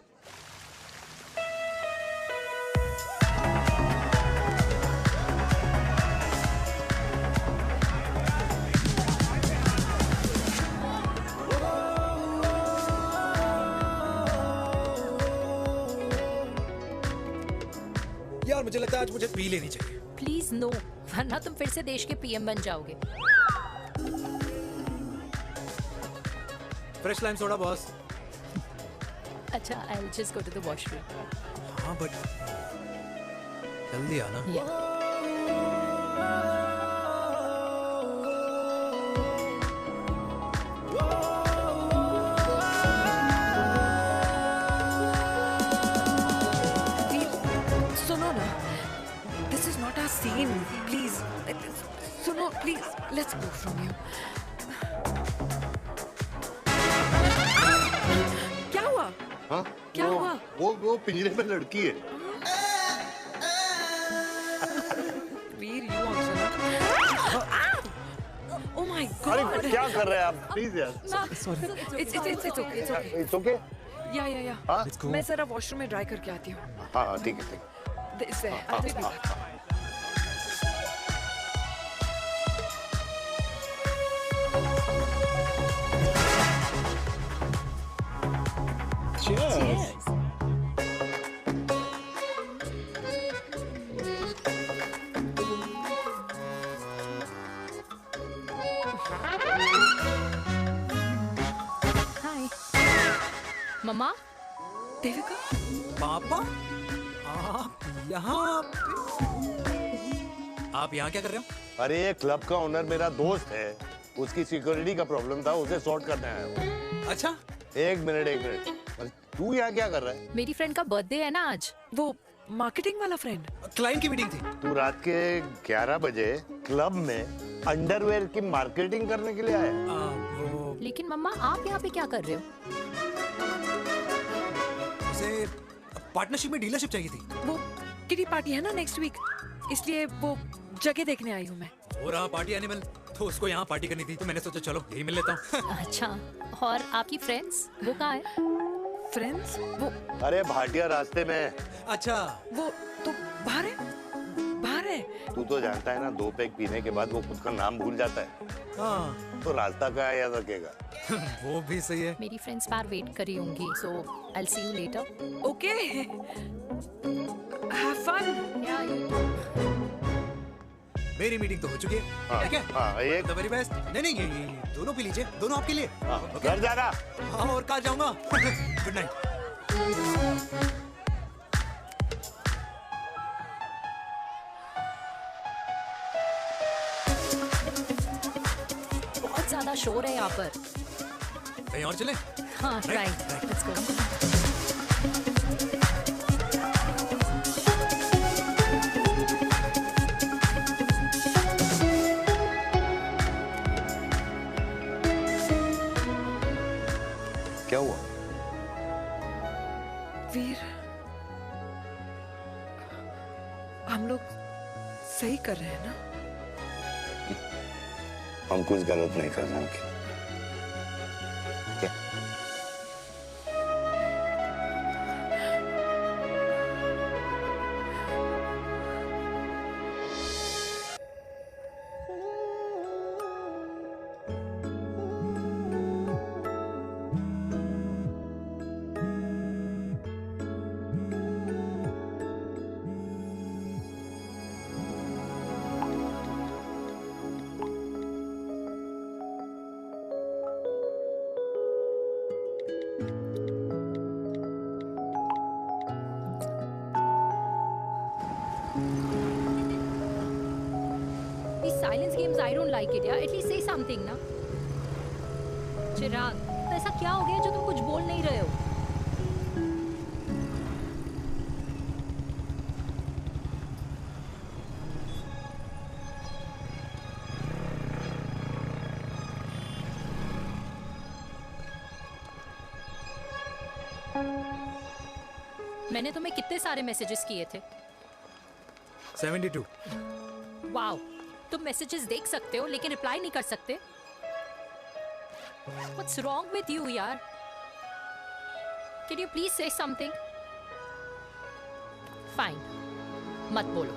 यार मुझे लगता है आज मुझे पी लेनी चाहिए। प्लीज नो, वरना तुम फिर से देश के पीएम बन जाओगे। Fresh lime soda boss. अच्छा, I'll just go to the washroom. हाँ बट जल्दी आना। Yeah. सुनो ना, this is not our scene. Please, सुनो, please, let's go from here. क्या हुआ? हाँ? क्या हुआ? वो पिंजरे में लड़की है। वीर, you also not. Oh my God! अरे क्या कर रहे हैं आप? Please यार। Sorry. It's okay. It's okay. It's okay? या हाँ? मैं जरा वॉशरूम में ड्राई करके आती हूँ। हाँ ठीक है ठीक है। This है, I'll just be back. Cheers. हाय मम्मा। देविका। पापा आप यहाँ आप यहाँ क्या कर रहे हो? अरे ये क्लब का ओनर मेरा दोस्त है, उसकी सिक्योरिटी का प्रॉब्लम था, उसे सॉर्ट करने आया हूँ। अच्छा, एक मिनट। अरे तू यहाँ क्या कर रहा है? मेरी फ्रेंड का बर्थडे है ना आज। वो मार्केटिंग वाला फ्रेंड। क्लाइंट की मीटिंग थी। तू रात के 11 बजे क्लब में अंडरवेयर की मार्केटिंग करने के लिए आया? लेकिन मम्मा आप यहाँ पे क्या कर रहे हो? उसे पार्टनरशिप में डीलरशिप चाहिए थी। वो किटी पार्टी है ना नेक्स्ट वीक, इसलिए वो जगह देखने आई हूँ मैं। हो रहा पार्टी एनिमल, तो उसको यहाँ पार्टी करनी थी, तो मैंने सोचा चलो यही मिल लेता हूँ। अच्छा, और आपकी फ्रेंड्स वो कहाँ है? फ्रेंड्स वो अरे भाटिया रास्ते में। अच्छा, वो तो बाहर है। तू तो जानता है ना, 2 पैक पीने के बाद वो खुद का नाम भूल जाता है। हाँ। तो रास्ता क्या याद रखेगा? वो भी सही है। मेरी फ्रेंड्स बाहर वेट कर रही होंगी, so I'll see you later. Okay. Have fun. मेरी मीटिंग तो हो चुकी है। हाँ, ठीक है? हाँ, एक The very best. नहीं ये दोनों पी लीजिए, दोनों आपके लिए। घर जाना। हाँ, और कल जाऊंगा। Good night. बहुत ज्यादा शोर है यहाँ पर। कहीं और चले? हाँ, right. Let's go. क्या हुआ? वीर, हम लोग सही कर रहे हैं ना? हम कुछ गलत नहीं कर रहे हैं। क्या? These silence games, I don't like it, यार. At least say something, ना. चिराग, तो ऐसा क्या हो गया जो तुम कुछ बोल नहीं रहे हो? मैंने तुम्हें कितने सारे मैसेजेस किए थे? 72। वाओ, तुम मैसेजेस देख सकते हो लेकिन रिप्लाई नहीं कर सकते? What's wrong with you, यार? Can you please say something? Fine, मत बोलो,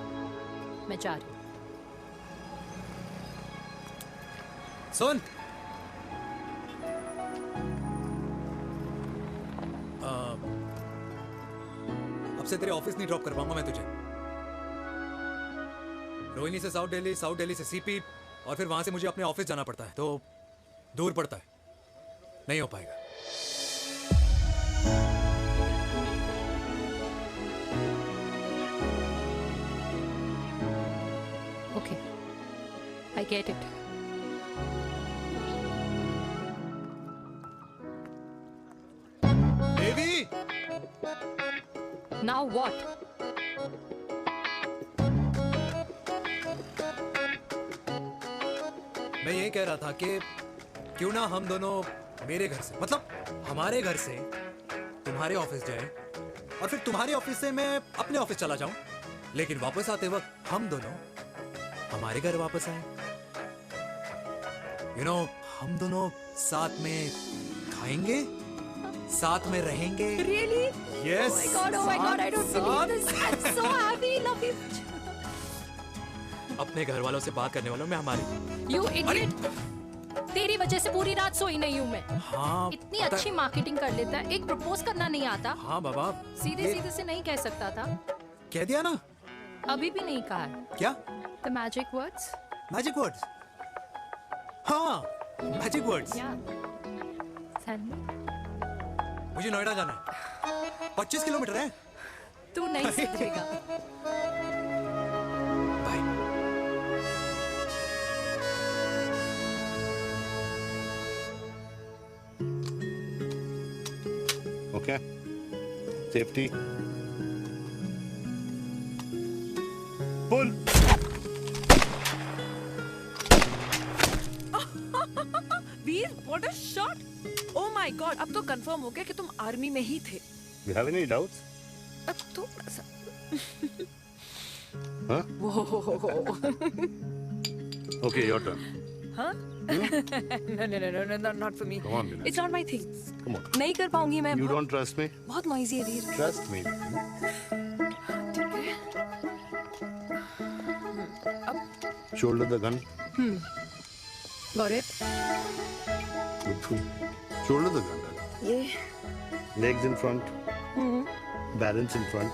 मैं जा रही हूँ। सुन, अब से तेरे ऑफिस नहीं ड्रॉप कर पाऊंगा मैं तुझे। रोहिणी से साउथ दिल्ली से सीपी, और फिर वहां से मुझे अपने ऑफिस जाना पड़ता है, तो दूर पड़ता है, नहीं हो पाएगा। Okay. I get it. Devi, Now what? मैं ये कह रहा था कि क्यों ना हम दोनों मेरे घर से, मतलब हमारे घर से तुम्हारे ऑफिस जाए और फिर तुम्हारे ऑफिस से मैं अपने ऑफिस चला जाऊं, लेकिन वापस आते वक्त हम दोनों हमारे घर वापस आए। हम दोनों साथ में खाएंगे, साथ में रहेंगे। Really? Yes. Oh my God, I don't believe this. I'm so happy, love you. अपने घर वालों से बात करने वालों में हमारी। You idiot. तेरी वजह से पूरी रात सोई नहीं हूँ मैं। हाँ, इतनी अच्छी मार्केटिंग कर लेता है, एक प्रपोज करना नहीं आता। हाँ बाबा, सीधे सीधे से नहीं कह सकता था। कह दिया ना। अभी भी नहीं कहा है। क्या? The magic words. Magic words. हाँ, मैजिक वर्ड्स। Tell me. मुझे नोएडा जाना है। 25 किलोमीटर है। तू नहीं सीखेगा। Okay. Safety. Pull. Veer, what a shot! Oh my God, अब तो कंफर्म हो गया कि तुम आर्मी में ही थे। You have any doubts? अब थोड़ा सा। Huh? Okay, your turn. हाँ? No, not for me. Come on, Vinay. It's not my thing. Come on. नहीं कर पाऊंगी मैं। You don't trust me? बहुत noisy है वीर। Trust me. Shoulder the gun. Got it. Shoulder the gun. ये। Legs in front. Balance in front.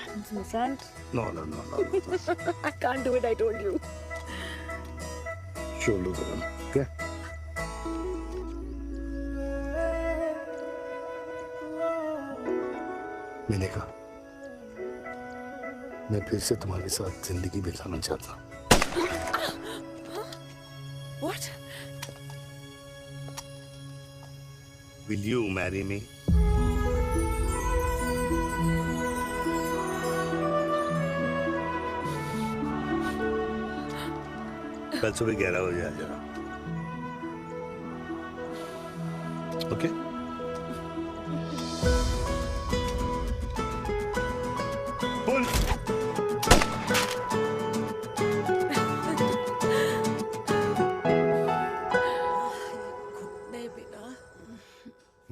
Hands in front. No. I can't do it. I told you. Shoulder the gun. Okay. मैंने कहा मैं फिर से तुम्हारे साथ जिंदगी बिताना चाहता हूँ। What? Will you marry me? कल सुबह 11 बजे आ जाना। ओके? पुल।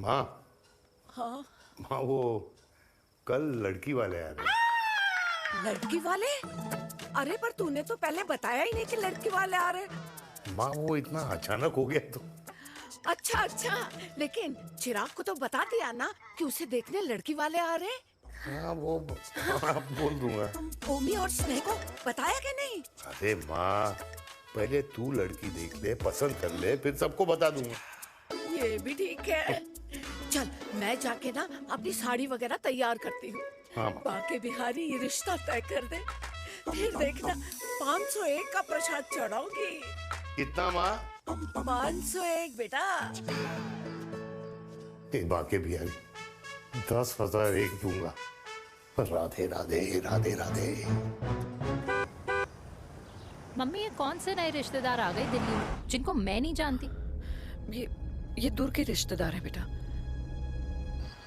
माँ। हाँ? माँ वो कल लड़की वाले आ रहे। लड़की वाले? अरे पर तूने तो पहले बताया ही नहीं कि लड़की वाले आ रहे। माँ वो इतना अचानक हो गया तो। अच्छा, लेकिन चिराग को तो बता दिया ना कि उसे देखने लड़की वाले आ रहे। हाँ वो बोल दूंगा। ओमी और स्नेह को बताया कि नहीं? अरे माँ पहले तू लड़की देख ले, पसंद कर ले, फिर सबको बता दूंगा। ये भी ठीक है। चल मैं जाके ना अपनी साड़ी वगैरह तैयार करती हूँ। हाँ। बाके बिहारी ये रिश्ता तय कर दे, फिर देखना 501 का प्रसाद चढ़ाऊंगी। कितना माँ? 501 बेटा। बाके बिहारी 10,001 दूंगा। राधे राधे राधे राधे। मम्मी ये कौन से नए रिश्तेदार आ गए दिल्ली में जिनको मैं नहीं जानती? ये दूर के रिश्तेदार हैं बेटा।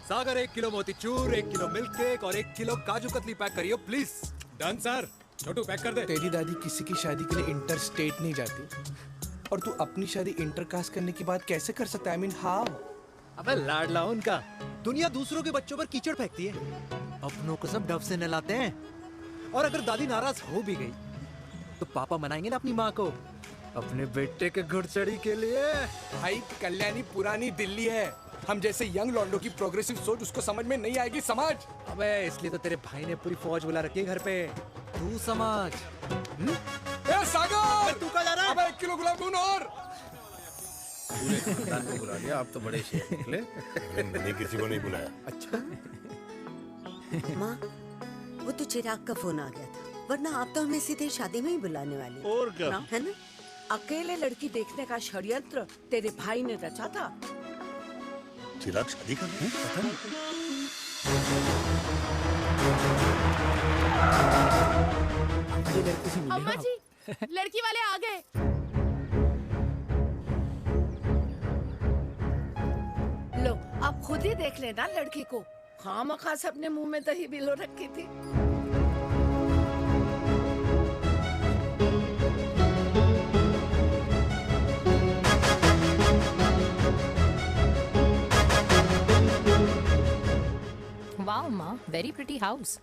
सागर 1 किलो मोतीचूर, 1 किलो मिल्क केक और 1 किलो काजू कतली पैक करियो please. Done sir. Chhotu pack कर दे। तेरी दादी किसी की शादी के लिए इंटर स्टेट नहीं जाती और तू अपनी शादी इंटर कास्ट करने की बात कैसे कर सकता है? I mean, how? अबे लाडला उनका। दुनिया दूसरों के बच्चों पर कीचड़ फेंकती है, अपनों को सब डब से नहलाते हैं। और अगर दादी नाराज हो भी गई तो पापा मनाएंगे ना अपनी माँ को अपने बेटे के घुड़चढ़ी के लिए। भाई कल्याणी पुरानी दिल्ली है, हम जैसे यंग लॉन्डो की प्रोग्रेसिव सोच उसको समझ में नहीं आएगी। समझ? अबे इसलिए तो तेरे भाई ने पूरी फौज बुला रखी है घर पे, तू समझ। ए सागर, तू कहाँ जा रहा है? अबे 1 किलो गुलाब जामुन और। पूरे खानदान को बुला लिया, आप तो बड़े शेर निकले। मैंने किसी को नहीं बुलाया। अच्छा माँ वो तो चिराग का फोन आ गया था। वरना आप तो हमें सीधे शादी में ही बुलाने वाले। और क्या? ना? है ना? अकेले लड़की देखने का षड्यंत्र तेरे भाई ने रचा था। चिराग शादी कर रहे हैं? पता नहीं। अम्मा जी, लड़की वाले आ गए। लो, अब खुद ही देख लेना लड़की को। खामखा से अपने मुंह में दही बिलो रखी थी। वाओ माँ, वेरी प्रिटी हाउस।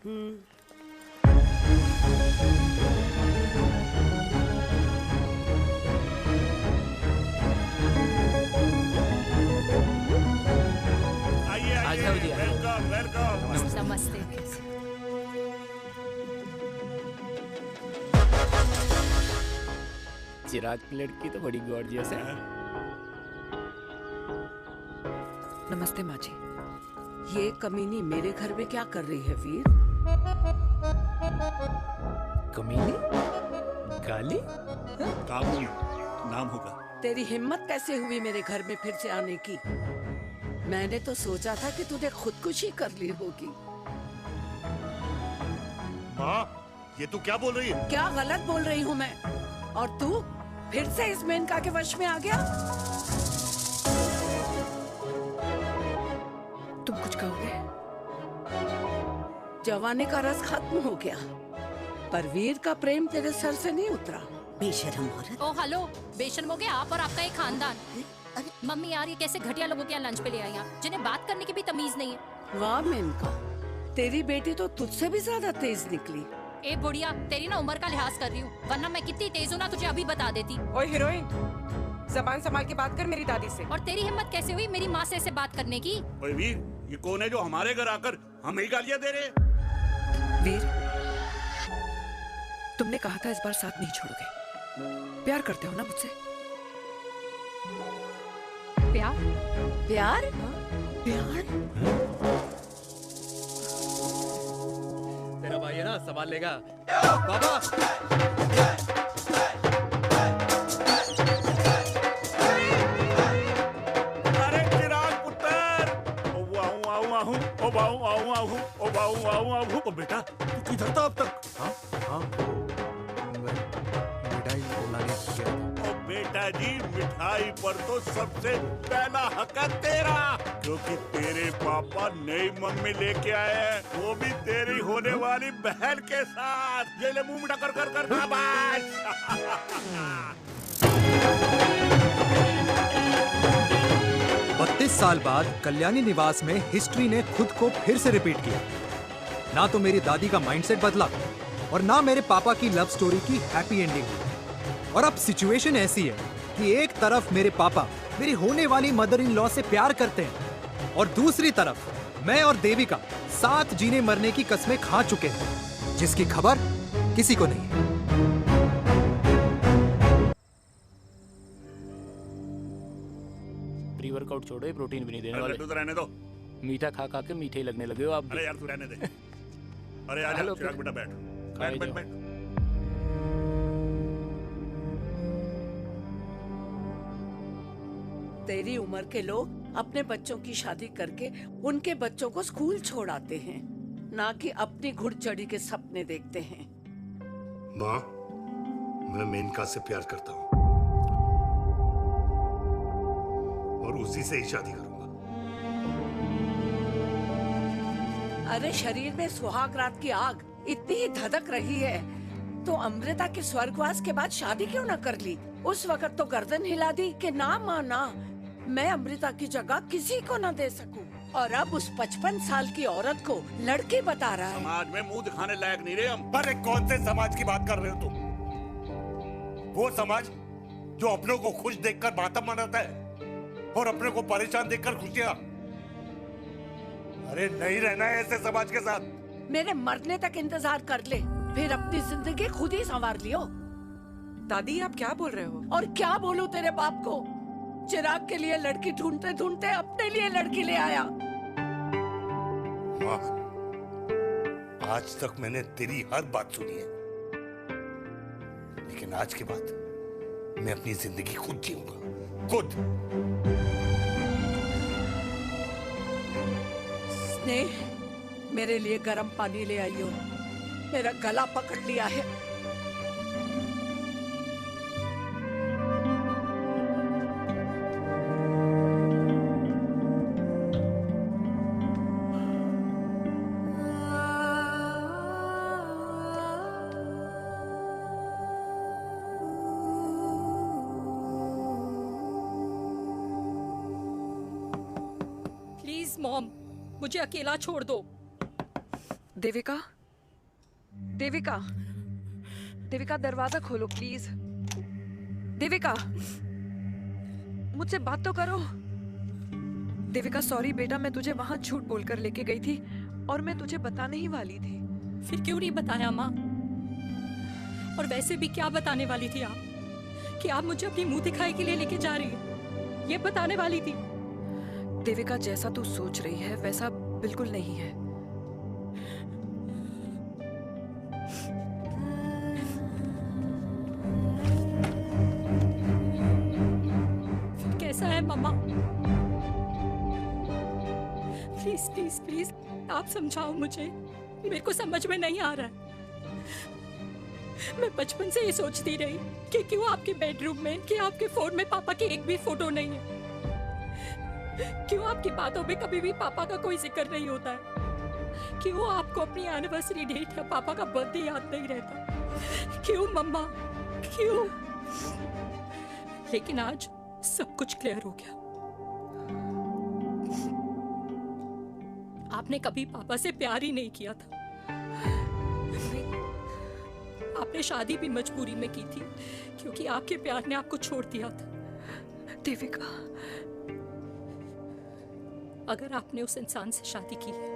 आइए वेलकम वेलकम। नमस्ते। चिराग की लड़की तो बड़ी गॉर्जियस है। नमस्ते माँ जी। ये कमीनी मेरे घर में क्या कर रही है वीर? कमीनी? गाली? काबू नाम होगा। तेरी हिम्मत कैसे हुई मेरे घर में फिर से आने की? मैंने तो सोचा था कि तूने खुदकुशी कर ली होगी। माँ, ये तू क्या बोल रही है? क्या गलत बोल रही हूँ मैं? और तू फिर से इस मेनका के वश में आ गया? तुम कुछ कहोगे? जवानी का रस खत्म हो गया, पर वीर का प्रेम तेरे सर से नहीं उतरा। बेशरम औरत। ओ हेलो, बेशर्म हो गए आप और आपका एक खानदान। मम्मी यार, ये कैसे घटिया लोगों के यहाँ लंच पे ले आई आप, जिन्हें बात करने की भी तमीज नहीं है। वाह मेनका, तेरी बेटी तो तुझसे भी ज्यादा तेज निकली। ए बुढ़िया, तेरी ना उम्र का लिहाज कर रही हूँ, वरना मैं कितनी तेज हूँ ना तुझे अभी बता देती। ओए हीरोइन, जबान संभाल के बात कर मेरी दादी से। और तेरी हिम्मत कैसे हुई मेरी माँ से ऐसे बात करने की? ओए वीर, ये कौन है जो हमारे घर आकर हमें ही गालियां दे रहे? वीर, तुमने कहा था इस बार साथ नहीं छोड़ोगे। प्यार करते हो ना मुझसे? प्यार? प्यार? प्यार? तेरा भाई है ना, संभाल लेगा। बाबा! अरे चिराग पुत्र, ओ वाहू आऊ आहू, ओ वाहू आऊ आहू, ओ वाहू आऊ आहू। ओ बेटा, तू किधर था अब तक? हाँ मिठाई लाने गया था। ओ बेटा जी, मिठाई पर तो सबसे पहला हक है तेरा, क्योंकि तेरे पापा नई मम्मी लेके आए हैं, वो भी तेरी होने वाली बहन के साथ। ये ले मुंह मीठा कर कर कर शाबाश। 32 साल बाद कल्याणी निवास में हिस्ट्री ने खुद को फिर से रिपीट किया। ना तो मेरी दादी का माइंडसेट बदला और ना मेरे पापा की लव स्टोरी की हैप्पी एंडिंग हुई। और अब सिचुएशन ऐसी है कि एक तरफ मेरे पापा मेरी होने वाली मदर इन लॉ से प्यार करते हैं और दूसरी तरफ मैं और देविका साथ जीने मरने की कस्में खा चुके हैं, जिसकी खबर किसी को नहीं है। प्री वर्कआउट छोड़ो, ये प्रोटीन भी नहीं देने वाले। तू तो रहने दो। मीठा खा खा के मीठे ही लगने लगे हो आप भी। अरे यार तू रहने दे। अरे आजा हेलो, चिराग बेटा, बैठ बैठ बैठ बैठ। तेरी उम्र के लोग अपने बच्चों की शादी करके उनके बच्चों को स्कूल छोड़ाते हैं, ना कि अपनी घुड़चढ़ी के सपने देखते हैं। माँ, मैं मेनका से प्यार करता हूँ और उसी से ही शादी करूंगा। अरे शरीर में सुहाग रात की आग इतनी ही धधक रही है तो अमृता के स्वर्गवास के बाद शादी क्यों न कर ली? उस वक्त तो गर्दन हिला दी कि ना माँ ना, मैं अमृता की जगह किसी को न दे सकूं। और अब उस 55 साल की औरत को लड़की बता रहा है। समाज में मुंह दिखाने लायक नहीं रहे हम। अरे कौन से समाज की बात कर रहे हो तुम? वो समाज जो अपनों को खुश देखकर मातम मनाता है और अपने को परेशान देखकर खुशियां। अरे नहीं रहना है ऐसे समाज के साथ। मेरे मरने तक इंतजार कर ले, फिर अपनी जिंदगी खुद ही संवार लियो। दादी आप क्या बोल रहे हो? और क्या बोलूं तेरे बाप को? चिराग के लिए लड़की ढूंढते ढूंढते अपने लिए लड़की ले आया। माँ, आज तक मैंने तेरी हर बात सुनी है, लेकिन आज के बाद मैं अपनी जिंदगी खुद जीऊंगा, खुद। स्नेह, मेरे लिए गर्म पानी ले आइयो, मेरा गला पकड़ लिया है। प्लीज मॉम, मुझे अकेला छोड़ दो। देविका, देविका, देविका दरवाजा खोलो प्लीज। देविका, मुझसे बात तो करो। देविका सॉरी बेटा, मैं तुझे वहां झूठ बोलकर लेके गई थी और मैं तुझे बताने ही वाली थी। फिर क्यों नहीं बताया माँ? और वैसे भी क्या बताने वाली थी आप? कि आप मुझे अपनी मुंह दिखाई के लिए लेके जा रही है, ये बताने वाली थी। देविका, जैसा तू सोच रही है वैसा बिल्कुल नहीं है। फिर कैसा है मम्मा? प्लीज प्लीज प्लीज आप समझाओ मुझे, मेरे को समझ में नहीं आ रहा है। मैं बचपन से ये सोचती रही कि क्यों आपके बेडरूम में, कि आपके फोन में पापा की एक भी फोटो नहीं है, क्यों आपकी बातों में कभी भी पापा का कोई जिक्र नहीं होता है, क्यों आपको अपनी एनिवर्सरी डेट या पापा का बर्थडे याद नहीं रहता, क्यों मम्मा, क्यों? लेकिन आज सब कुछ क्लियर हो गया। आपने कभी पापा से प्यार ही नहीं किया था। आपने शादी भी मजबूरी में की थी क्योंकि आपके प्यार ने आपको छोड़ दिया था। देविका, अगर आपने उस इंसान से शादी की है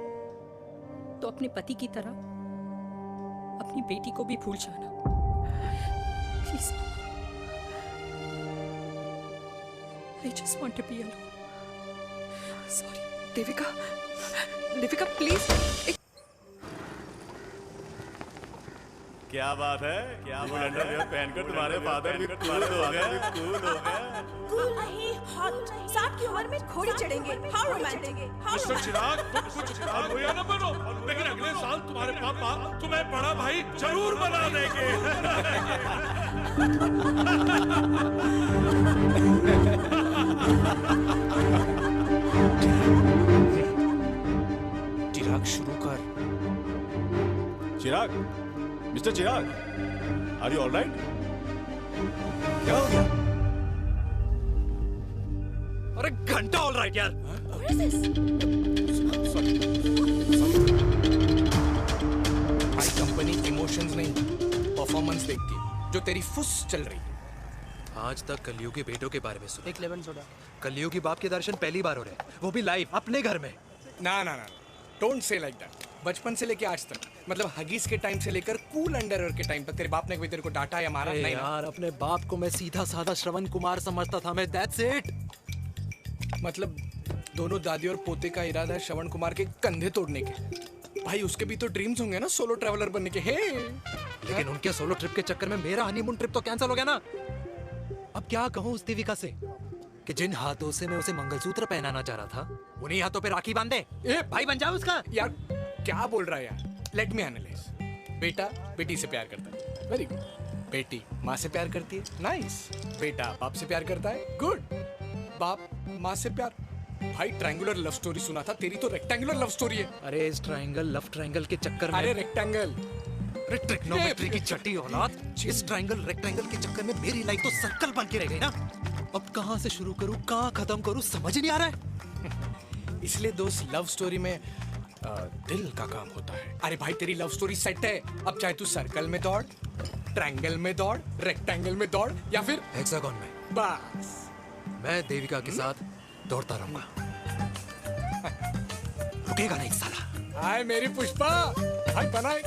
तो अपने पति की तरह अपनी बेटी को भी भूल जाना please. I just want to be alone. Sorry. Devika, Devika please. क्या बात है, क्या बात है, पहनकर तुम्हारे फादर भी कूल हो गए, कूल हो गए। कूल नहीं, हॉट। 60 की उम्र में घोड़ी चढ़ेंगे, हाउ रोमांटिक, हाउ मिस्टर चिराग, तुम कुछ चिराग भैया न बनो, लेकिन अगले साल तुम्हारे पापा तुम्हें बड़ा भाई जरूर बना देंगे। चिराग शुरू कर। Chirag, mister Chirag, are you alright? क्या हो गया? अरे घंटा ऑलराइट यार। भाई कंपनी इमोशंस नहीं, परफॉर्मेंस देखती है, जो तेरी फुस चल रही है। आज तक कलयुग के बेटों के बारे में सुना। एक लेमन सोडा। कलयुग बाप के दर्शन पहली बार हो रहे हैं, वो भी लाइव अपने घर में। ना ना ना, डोंट से लाइक दैट। बचपन से लेके आज तक, मतलब हगीज के टाइम से लेकर कूल अंडरवेयर के टाइम तक तेरे बाप ने कभी तेरे को डांटा या मारा? नहीं यार, अपने बाप को मैं सीधा साधा श्रवण कुमार समझता था मैं, दैट्स इट। मतलब दोनों दादी और पोते का इरादा है श्रवण कुमार के कंधे तोड़ने के। भाई उसके भी तो ड्रीम्स होंगे ना सोलो ट्रैवलर बनने के। हे लेकिन उनके सोलो ट्रिप के चक्कर में मेरा हनीमून ट्रिप तो कैंसिल हो गया ना। अब क्या कहूँ उस देविका से कि जिन हाथों से मैं उसे मंगलसूत्र पहनाना चाह रहा था, उन्हीं हाथों पे राखी बांध दे। भाई बन जाओ उसका। यार क्या बोल रहा है यार? Let me analyse. बेटा बेटी से प्यार करता है, वेरी गुड। बेटी माँ से प्यार करती है, नाइस। बेटा बाप से प्यार करता है, गुड। बाप माँ से प्यार। भाई ट्रायंगुलर लव स्टोरी सुना था, तेरी तो रेक्टेंगुलर लव स्टोरी है। अरे इस ट्रायंगल लव ट्रायंगल के चक्कर में, अरे रेक्टेंगल, अरे ट्रिग्नोमेट्री की छठी औलाद, इस ट्रायंगल रेक्टेंगल के चक्कर में मेरी लाइफ तो सर्कल बन के रह गई ना। अब कहाँ से शुरू करूँ, कहाँ खत्म करूँ, समझ ही नहीं आ रहा है। इसलिए दोस्त लव स्टोरी में दिल का काम होता है। अरे भाई तेरी लव स्टोरी सेट है, अब चाहे तू सर्कल में दौड़, ट्रायंगल में दौड़, रेक्टेंगल में दौड़ या फिर हेक्सागन में, बस मैं देविका के साथ दौड़ता रहूंगा। रुकेगा नहीं साला। हाय मेरी पुष्पा, भाई बनाए।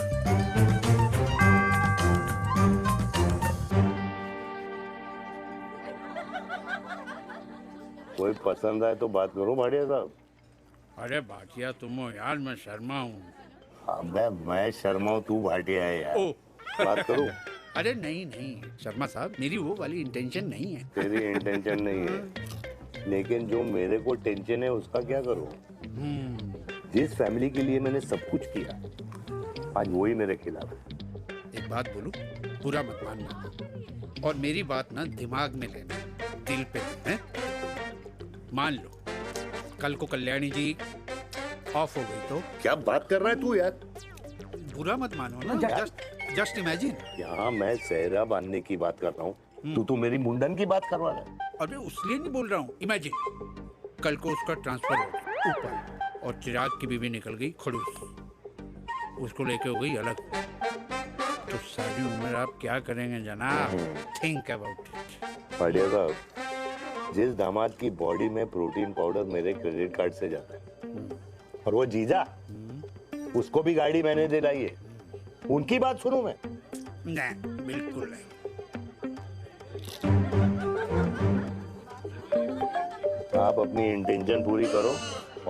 कोई पसंद आए तो बात करो भाटिया साहब। अरे भाटिया तुम हो यार, मैं शर्मा हूँ। अबे मैं शर्मा हूँ, तू भाटिया है यार। बात करो। अरे नहीं नहीं शर्मा साहब, मेरी वो वाली इंटेंशन नहीं है। तेरी इंटेंशन नहीं है, लेकिन जो मेरे को टेंशन है उसका क्या करूं? जिस फैमिली के लिए मैंने सब कुछ किया, आज वही मेरे खिलाफ है। एक बात बोलूं, बुरा मत मानना, और मेरी बात ना दिमाग में लेना, दिल पे है। मान लो कल को कल्याणी जी ऑफ हो गई तो? क्या बात कर रहा है तू यार? बुरा मत मानो ना, जस्ट इमेजिन। यहाँ मैं सेहरा बांधने की बात कर रहा हूँ, तू मेरी मुंडन की बात करवा रहा है। अरे उसलिए नहीं बोल रहा हूँ, इमेजिन कल को उसका ट्रांसफर हो गया ऊपर और चिराग की बीवी निकल गई खड़ूस, उसको लेके हो गई अलग, तो सारी उम्र आप क्या करेंगे जनाब? Think about it. बढ़िया साहब, जिस दामाद की बॉडी में प्रोटीन पाउडर मेरे क्रेडिट कार्ड से जाता है, और वो जीजा, उसको भी गाड़ी मैंने दिलाई है, उनकी बात सुनूं मैं? नहीं, बिल्कुल नहीं। आप अपनी इंटेंशन पूरी करो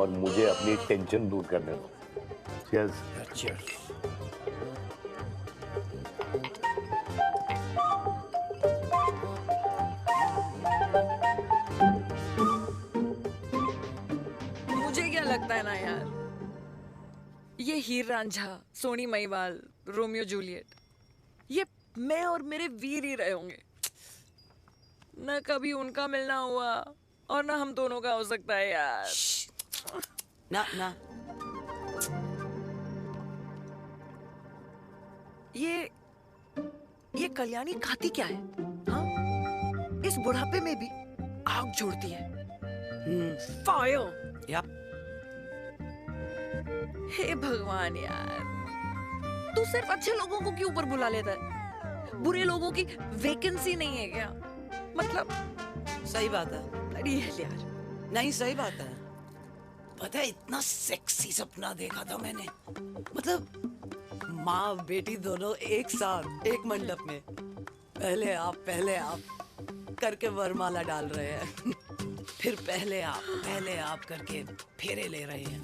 और मुझे अपनी टेंशन दूर करने दो। Cheers. Cheers. मुझे क्या लगता है ना यार, ये हीर रांझा, सोनी महिवाल, रोमियो जूलियट, ये मैं और मेरे वीर ही रहे होंगे। न कभी उनका मिलना हुआ और ना हम दोनों का हो सकता है यार। ना ना, ये कल्याणी खाती क्या है? हाँ? इस बुढ़ापे में भी आग जोड़ती है। फायर। या हे भगवान यार, तू सिर्फ अच्छे लोगों को क्यों ऊपर बुला लेता है? बुरे लोगों की वैकेंसी नहीं है क्या? मतलब सही बात है। अरे यार, नहीं सही बात है। पता है इतना सेक्सी सपना देखा था मैंने, मतलब माँ बेटी दोनों एक साथ एक मंडप में, पहले आप करके वरमाला डाल रहे हैं, फिर पहले आप करके फेरे ले रहे हैं,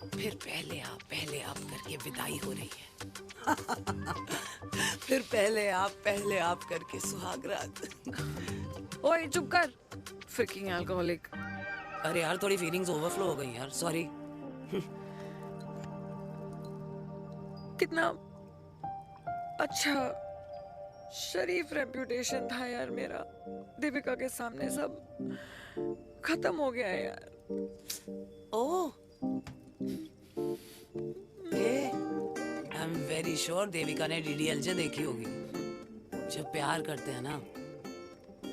फिर पहले आप करके विदाई हो रही है, फिर पहले आप करके सुहागरात। ओए चुप कर, फ्रिकिंग अल्कोहलिक। अरे यार थोड़ी फीलिंग्स ओवरफ्लो हो गई यार, सॉरी। कितना अच्छा शरीफ रेप्यूटेशन था यार मेरा, दीपिका के सामने सब खत्म हो गया है यार। Oh, I am very sure Devika ने DDLJ देखी होगी। जब प्यार करते हैं ना,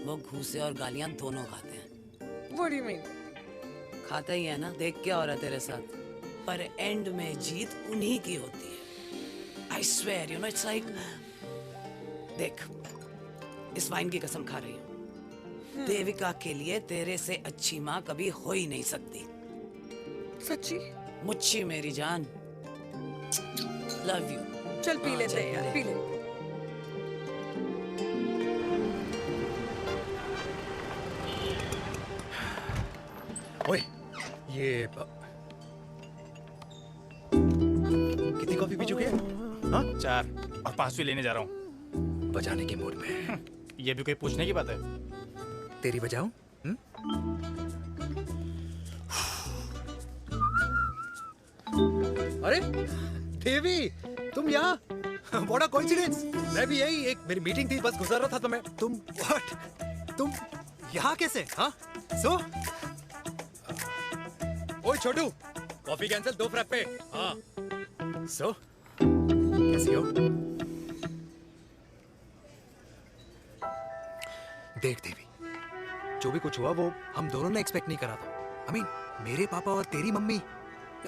वो घूसे और गालियां दोनों खाते हैं। What do you mean? खाता ही है ना, देख क्या हो रहा है तेरे साथ, पर एंड में जीत उन्हीं की होती है। I swear, you know, it's like, देख, इस वाइन की कसम खा रही हूँ, देविका के लिए तेरे से अच्छी माँ कभी हो ही नहीं सकती। सच्ची? मुच्छी मेरी जान, लव यू। चल पी लेते हैं यार, पी ले। ओए, ये कितनी कॉफी पी चुके हैं? हाँ? 4 और 5वीं लेने जा रहा हूँ। बजाने के मूड में। ये भी कोई पूछने की बात है? तेरी बजाऊं? अरे देवी, तुम यहाँ? What a coincidence! मैं भी यही, एक मेरी मीटिंग थी, बस गुजर रहा था तो मैं। तुम यहाँ कैसे? हाँ? सो? ओए छोटू, कॉफी कैंसिल, 2 फ्रैप्पे। हाँ। सो? कैसी हो? देख देवी, जो भी कुछ हुआ वो हम दोनों ने एक्सपेक्ट नहीं करा था। I mean, मेरे पापा और तेरी मम्मी,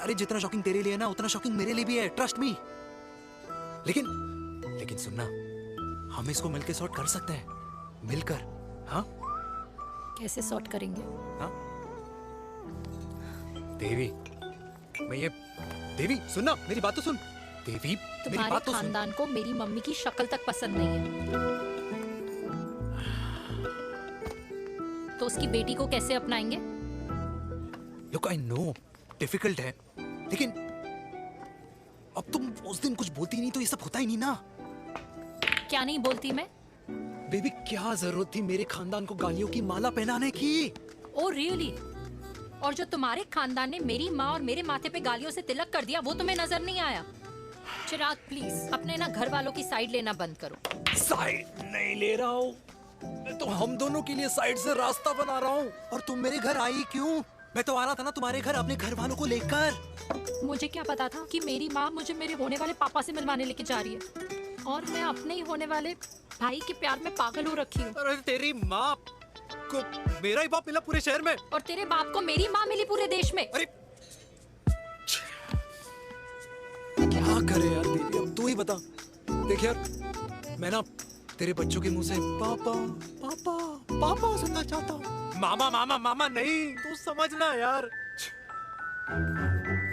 अरे जितना शॉकिंग तेरे लिए ना, उतना शॉकिंग मेरे लिए भी है, ट्रस्ट मी। लेकिन सुनना, हम इसको मिलकर सॉर्ट कर सकते हैं, मिलकर। हाँ? कैसे सॉर्ट करेंगे? हाँ? देवी, देवी सुनना, मेरी बात तो सुन। देवी, मेरी बात तो सुन। खानदान को मेरी मम्मी की शक्ल तक पसंद नहीं है, तो उसकी बेटी को कैसे अपनाएंगे? Look, I know, डिफिकल्ट है, लेकिन अब तुम उस दिन कुछ बोलती नहीं तो ये सब होता ही नहीं ना। क्या नहीं बोलती मैं? बेबी क्या जरूरत थी मेरे खानदान को गालियों की माला पहनाने की? Oh really? और जो तुम्हारे खानदान ने मेरी माँ और मेरे माथे पे गालियों से तिलक कर दिया वो तुम्हें नजर नहीं आया? चिराग प्लीज अपने ना घर वालों की साइड लेना बंद करो। साइड नहीं ले रहा हूँ, मैं तो हम दोनों के लिए साइड से रास्ता बना रहा हूँ। और तुम मेरे घर आई क्यों? मैं तो आ रहा था ना तुम्हारे घर अपने घर वालों को लेकर। मुझे क्या पता था कि मेरी माँ मुझे मेरे होने वाले पापा से मिलवाने लेके जा रही है और मैं अपने ही होने वाले भाई के प्यार में पागल हो रखी हूँ। अरे तेरी माँ को मेरा ही बाप मिला पूरे शहर में और तेरे बाप को मेरी माँ मिली पूरे देश में। अरे क्या करे यार बेबी, अब तू ही बता। देख यार मैं ना तेरे बच्चों के मुंह से पापा पापा पापा सुनना चाहता हूँ। मामा मामा मामा नहीं, तू समझना यार।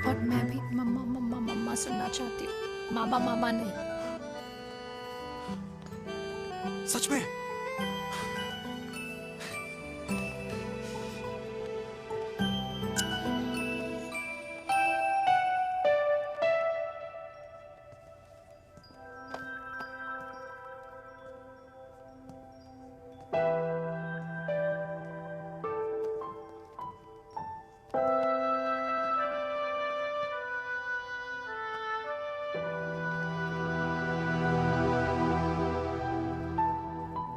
और मैं भी मम्मा मम्मा मम्मा सुनना चाहती हूँ, मामा मामा नहीं। सच में?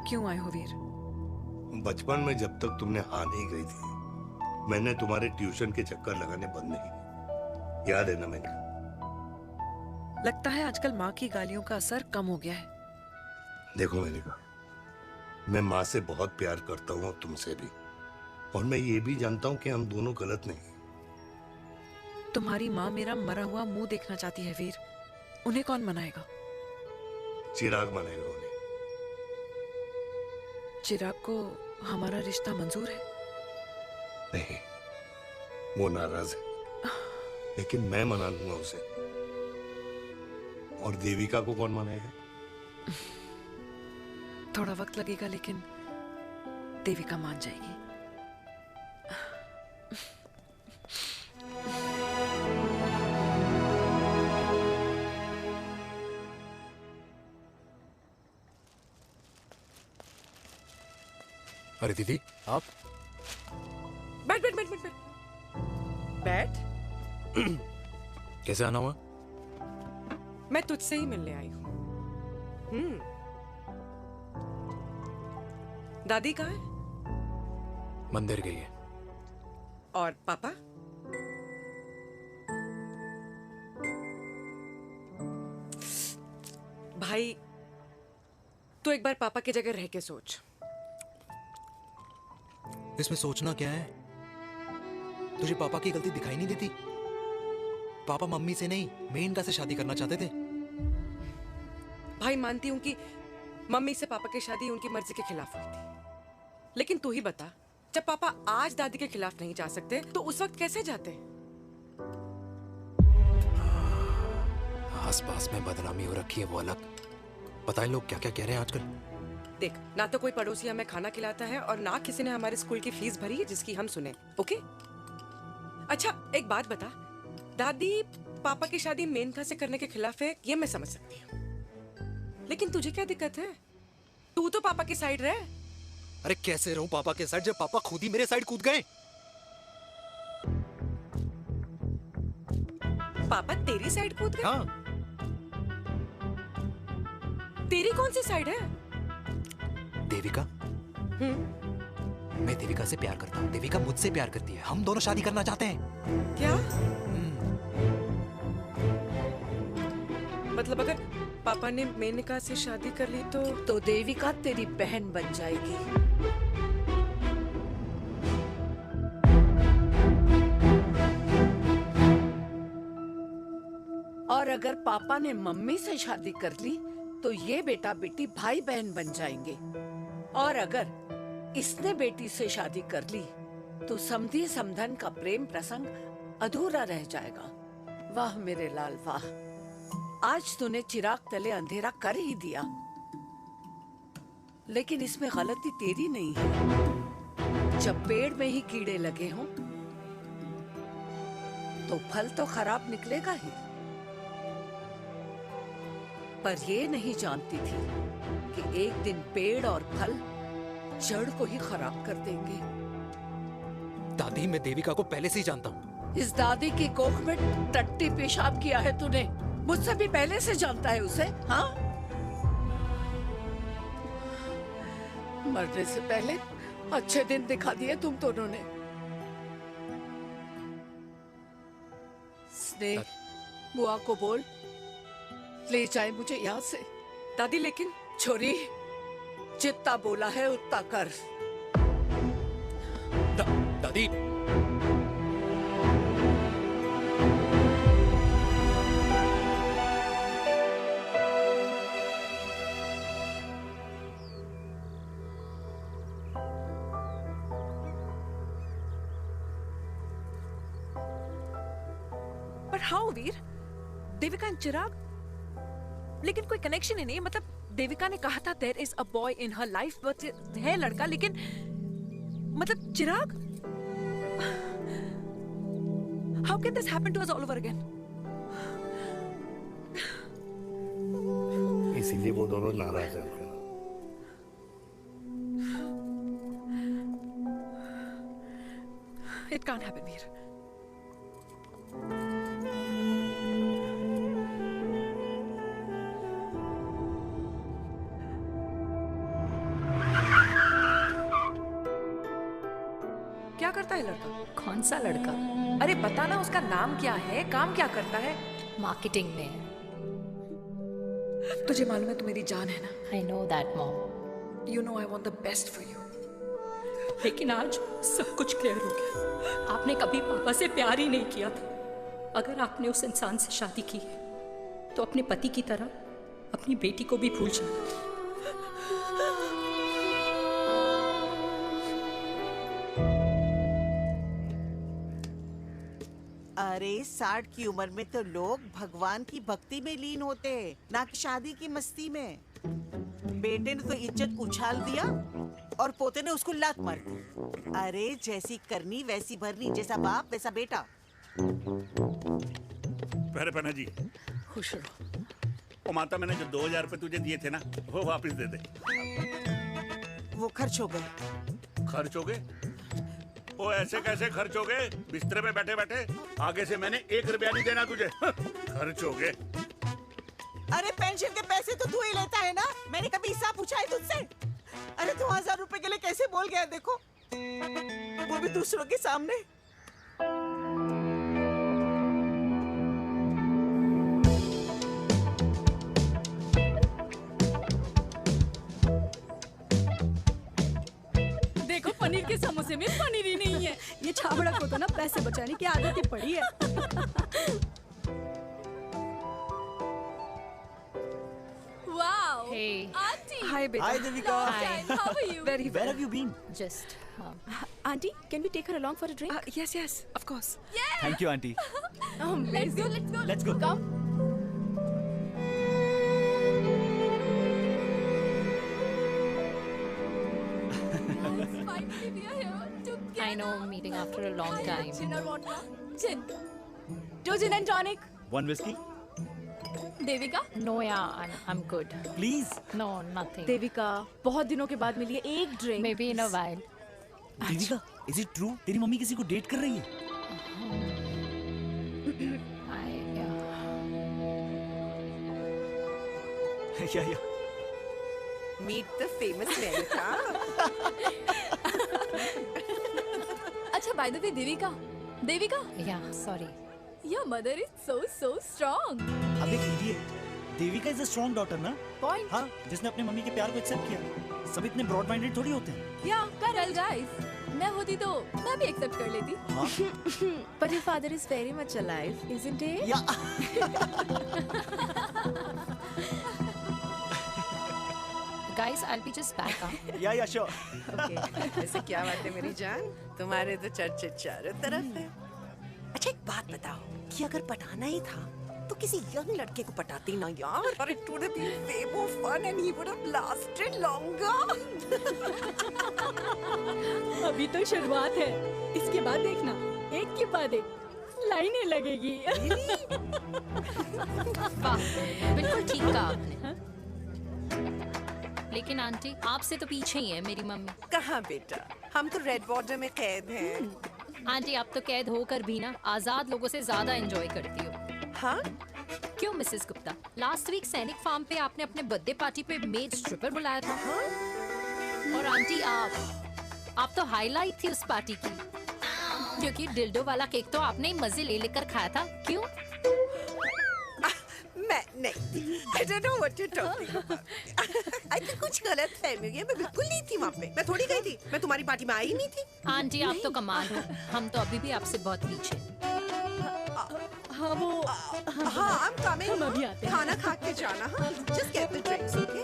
क्यों आए हो वीर? बचपन में जब तक तुमने हाँ नहीं गई थी मैंने तुम्हारे ट्यूशन के चक्कर लगाने बंद नहीं किए, याद है ना मैंने? लगता है आजकल माँ की गालियों का असर कम हो गया है। देखो मैंने कहा, मैं माँ से बहुत प्यार करता हूँ और तुमसे भी, और मैं ये भी जानता हूँ कि हम दोनों गलत नहीं। तुम्हारी माँ मेरा मरा हुआ मुंह देखना चाहती है वीर, उन्हें कौन मनाएगा? चिराग मनाएगा उन्हें। चिराग को हमारा रिश्ता मंजूर है? नहीं, वो नाराज है, लेकिन मैं मना लूंगा उसे। और देविका को कौन मनाएगा? थोड़ा वक्त लगेगा लेकिन देविका मान जाएगी। अरे दीदी आप बैठ बैठ बैठ बैठ बैठ। कैसे आना हुआ? मैं तुझसे ही मिलने आई हूँ। दादी कहाँ है? मंदिर गई है। और पापा? भाई तू एक बार पापा की जगह रह के सोच। इसमें सोचना क्या है? तुझे पापा की गलती दिखाई नहीं देती? पापा मम्मी से नहीं मेनका से शादी करना चाहते थे। भाई मानती हूं कि मम्मी से पापा की शादी उनकी मर्जी के खिलाफ हुई थी, लेकिन तू ही बता, जब पापा आज दादी के खिलाफ नहीं जा सकते तो उस वक्त कैसे जाते? आस पास में बदनामी हो रखी है वो अलग। पता है लोग क्या क्या कह रहे हैं आजकल? देख, ना तो कोई पड़ोसी हमें खाना खिलाता है और ना किसी ने हमारे स्कूल की फीस भरी है जिसकी हम सुने। ओके? अच्छा एक बात बता, दादी पापा की शादी मेनका से करने के खिलाफ है, ये मैं समझ सकती हूँ, लेकिन तुझे क्या दिक्कत है? तू तो पापा की साइड रहे। अरे कैसे रहूं पापा के साइड जब पापा खुद ही मेरे साइड कूद गए? पापा तेरी साइड कूद गए? हाँ। तेरी कौन सी साइड है? देविका। मैं देविका से प्यार करता हूँ, देविका मुझसे प्यार करती है, हम दोनों शादी करना चाहते हैं। क्या? मतलब अगर पापा ने मेनका से शादी कर ली तो देविका तेरी बहन बन जाएगी। और अगर पापा ने मम्मी से शादी कर ली तो ये बेटा बेटी भाई बहन बन जाएंगे। और अगर इसने बेटी से शादी कर ली तो समधी समधन का प्रेम प्रसंग अधूरा रह जाएगा। वाह मेरे लाल वाह, आज तूने चिराग तले अंधेरा कर ही दिया, लेकिन इसमें गलती तेरी नहीं है। जब पेड़ में ही कीड़े लगे हों तो फल तो खराब निकलेगा ही। पर ये नहीं जानती थी कि एक दिन पेड़ और फल जड़ को ही खराब कर देंगे। दादी, मैं देविका को पहले से ही जानता हूँ। इस दादी की कोख में टट्टी पेशाब किया है तूने। मुझसे भी पहले से जानता है उसे, हाँ? मरने से पहले अच्छे दिन दिखा दिए तुम दोनों ने। स्नेह, बुआ को बोल ले जाए मुझे यहाँ से। दादी लेकिन छोरी, जितना बोला है उतना कर। दादी, पर हाउ वीर? देविका एंड चिराग, लेकिन कोई कनेक्शन ही नहीं। मतलब देविका ने कहा था there is a boy in her life, but है लड़का, लेकिन मतलब Chirag, how can this happen to us all over again? इसीलिए वो दोनों नाराज हैं। It can't happen Veer. क्या करता है लड़का? कौन सा लड़का? अरे बता ना, उसका नाम क्या है, काम क्या करता है? मार्केटिंग में। तुझे मालूम है तू मेरी जान है ना? I know that mom. You know I want the best for you. लेकिन आज सब कुछ क्लियर हो गया। आपने कभी पापा से प्यार ही नहीं किया था। अगर आपने उस इंसान से शादी की है तो अपने पति की तरह अपनी बेटी को भी भूल जाना। अरे 60 की उम्र में तो लोग भगवान की भक्ति में लीन होते हैं, ना कि शादी की मस्ती में। बेटे ने तो इज्जत उछाल दिया और पोते ने उसको लात मार दी। अरे जैसी करनी वैसी भरनी, जैसा बाप वैसा बेटा। पहले पन्ना जी, खुश रहो। ओ माता, मैंने जो 2000 रुपए तुझे दिए थे ना, वो वापस दे दे। वो खर्च हो गए। खर्च हो गए? ओ ऐसे कैसे खर्च हो गए? बिस्तर में बैठे बैठे। आगे से मैंने 1 रुपया नहीं देना तुझे। खर्च हो गए। अरे पेंशन के पैसे तो तू ही लेता है ना, मैंने कभी हिसाब पूछा है तुझसे? अरे 2000 रुपए के लिए कैसे बोल गया देखो, वो भी दूसरों के सामने। देखो पनीर के समोसे में पनीर ही नहीं है। ये छाबड़ा को तो ना पैसे बचाने की आदत ही पड़ी है। Wow! Hey. Auntie! Hi, beta. Hi, Devika. Hi. How are you? Very Where well. have you been? Just Auntie, can we take her along for a drink? Yes, yes, of course. Yeah! Thank you, auntie. Let's go, let's go. Let's go. Come. Finally, we are here together. I know, meeting after a long time. Gin or vodka? Gin. 2 gin and tonic. One whiskey? Devika? No, yeah, I'm good. Please. No, nothing. Devika, बहुत दिनों के बाद मिली है, एक drink. Maybe in a while. Devika, is it true? तेरी mummy किसी को date कर रही है? Yeah. Meet the famous America. अच्छा, by the way, Devika? Yeah, sorry. Your mother is so strong. अब एक idiot. Devika is a strong daughter ना? Point. हाँ, जिसने अपने मम्मी के प्यार को एक्सेप्ट किया। सब इतने ब्रॉड माइंडेड थोड़ी होते हैं। Yeah, correct guys. मैं होती तो मैं भी एक्सेप्ट कर लेती। हाँ? But your father is very much alive, isn't he? Yeah. Guys, I'll be just back. Yeah, sure. Okay. ऐसे क्या बात है मेरी जान? तुम्हारे तो चर्चे चारों तरफ है। अच्छा एक बात बताओ कि अगर पटाना ही था तो किसी यंग लड़के को पटाती ना यार। और it would have been way more fun and he would have lasted longer. अभी तो शुरुआत है, इसके बाद देखना, एक के बाद एक लाइनें लगेगी। वाह, बिल्कुल ठीक कहा आपने। लेकिन आंटी आपसे तो पीछे ही है मेरी मम्मी। कहाँ बेटा, हम तो रेड बॉर्डर में कैद हैं। आंटी आप तो कैद होकर भी ना आजाद लोगों से ज्यादा एंजॉय करती हो। हाँ? क्यों मिसेस गुप्ता, लास्ट वीक सैनिक फार्म पे आपने अपने बर्थडे पार्टी पे मेड स्ट्रिपर बुलाया था। हाँ? और आंटी आप तो हाईलाइट थी उस पार्टी की, क्योंकि डिल्डो वाला केक तो आपने ही मजे ले लेकर खाया था। क्यों? मैं नहीं, I don't know what you're talking about. I think कुछ गलत फहमी हुई है, मैं बिल्कुल नहीं थी वहाँ पे। मैं थोड़ी गई थी, मैं तुम्हारी पार्टी में आई नहीं थी। आंटी आप तो कमाल हो, हम तो अभी भी आपसे बहुत पीछे। हाँ वो हाँ I'm coming। हम अभी आते हैं। खाना खा के जाना। हाँ just get the drinks, okay?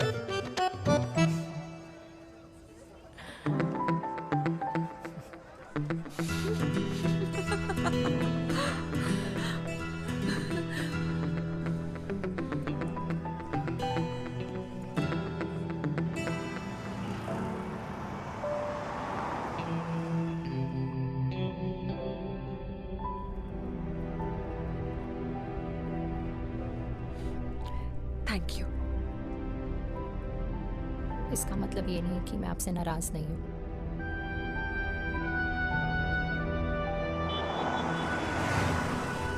Thank you. इसका मतलब ये नहीं कि मैं आपसे नाराज नहीं हूँ।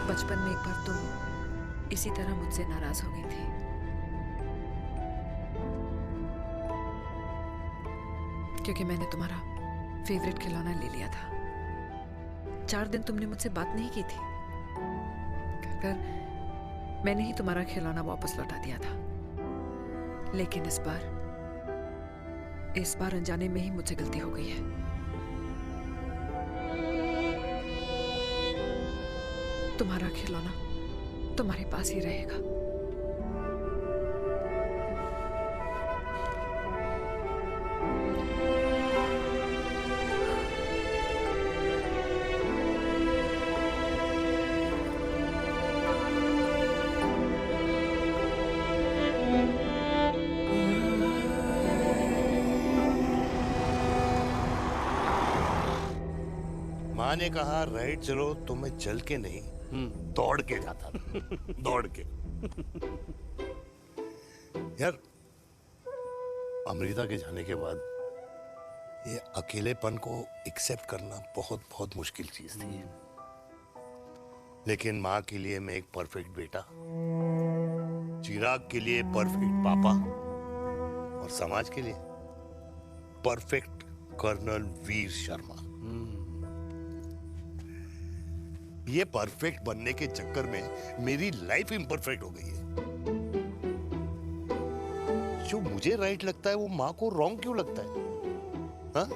बचपन में एक बार तुम इसी तरह मुझसे नाराज हो गई थी। क्योंकि मैंने तुम्हारा फेवरेट खिलौना ले लिया था। 4 दिन तुमने मुझसे बात नहीं की थी। कहकर मैंने ही तुम्हारा खिलौना वापस लौटा दिया था। लेकिन इस बार अनजाने में ही मुझसे गलती हो गई है। तुम्हारा खिलौना तुम्हारे पास ही रहेगा। माँ ने कहा राइट चलो, तो मैं चल के नहीं दौड़ के जाता था। दौड़ के। यार अमृता के जाने के बाद ये अकेलेपन को एक्सेप्ट करना बहुत बहुत मुश्किल चीज थी। लेकिन माँ के लिए मैं एक परफेक्ट बेटा, चिराग के लिए परफेक्ट पापा और समाज के लिए परफेक्ट कर्नल वीर शर्मा। ये परफेक्ट बनने के चक्कर में मेरी लाइफ इम्परफेक्ट हो गई है। जो मुझे राइट लगता है वो माँ को रॉन्ग क्यों लगता है? हाँ?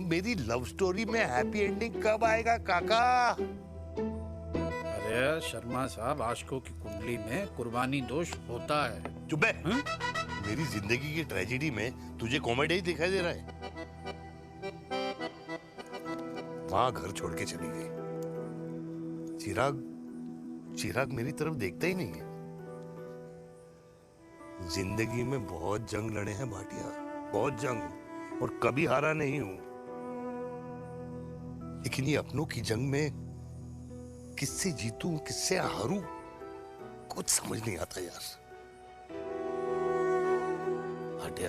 मेरी लव स्टोरी में हैप्पी एंडिंग कब आएगा काका? अरे शर्मा साहब, आशिकों की कुंडली में कुर्बानी दोष होता है। चुप है। मेरी जिंदगी की ट्रेजेडी में तुझे कॉमेडी ही दिखाई दे रहा है। माँ घर छोड़ के चली गई। चिराग मेरी तरफ देखता ही नहीं है। जिंदगी में बहुत जंग लड़े हैं भाटिया, बहुत जंग, और कभी हारा नहीं हूं। लेकिन ये अपनों की जंग में किससे जीतूं, किससे हारूं, कुछ समझ नहीं आता यार। भाटिया,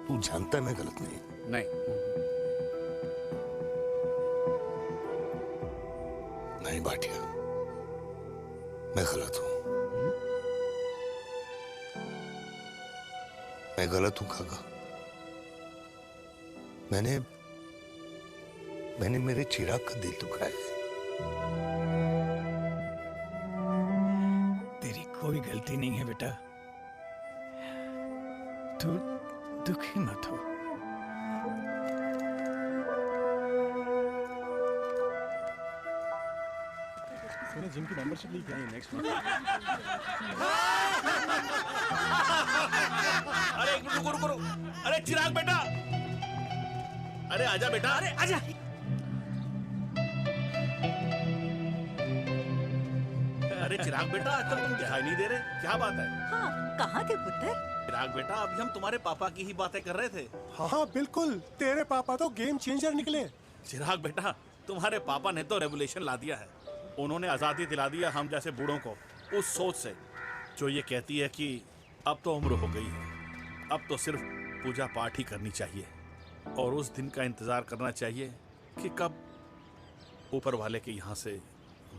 तू जानता है मैं गलत नहीं। नहीं भाटिया, मैं गलत हूं। मैं गलत हूं काका। मैंने मेरे चिराग का दिल दुखाया है। तेरी कोई गलती नहीं है बेटा, तू दुखी मत हो। मैंने जिम की मेंबरशिप ली क्या है नेक्स्ट मंथ। अरे रुको। अरे चिराग बेटा, अरे आजा बेटा, अरे आजा। अरे चिराग बेटा, आजकल तुम दिखाई नहीं दे रहे, क्या बात है? हाँ, कहाँ थे पुत्र? चिराग बेटा, अभी हम तुम्हारे पापा की ही बातें कर रहे थे। हाँ बिल्कुल, तेरे पापा तो गेम चेंजर निकले। चिराग बेटा, तुम्हारे पापा ने तो रेवोल्यूशन ला दिया है। उन्होंने आज़ादी दिला दिया हम जैसे बूढ़ों को, उस सोच से जो ये कहती है कि अब तो उम्र हो गई है। अब तो सिर्फ पूजा पाठ ही करनी चाहिए और उस दिन का इंतजार करना चाहिए कि कब ऊपर वाले के यहाँ से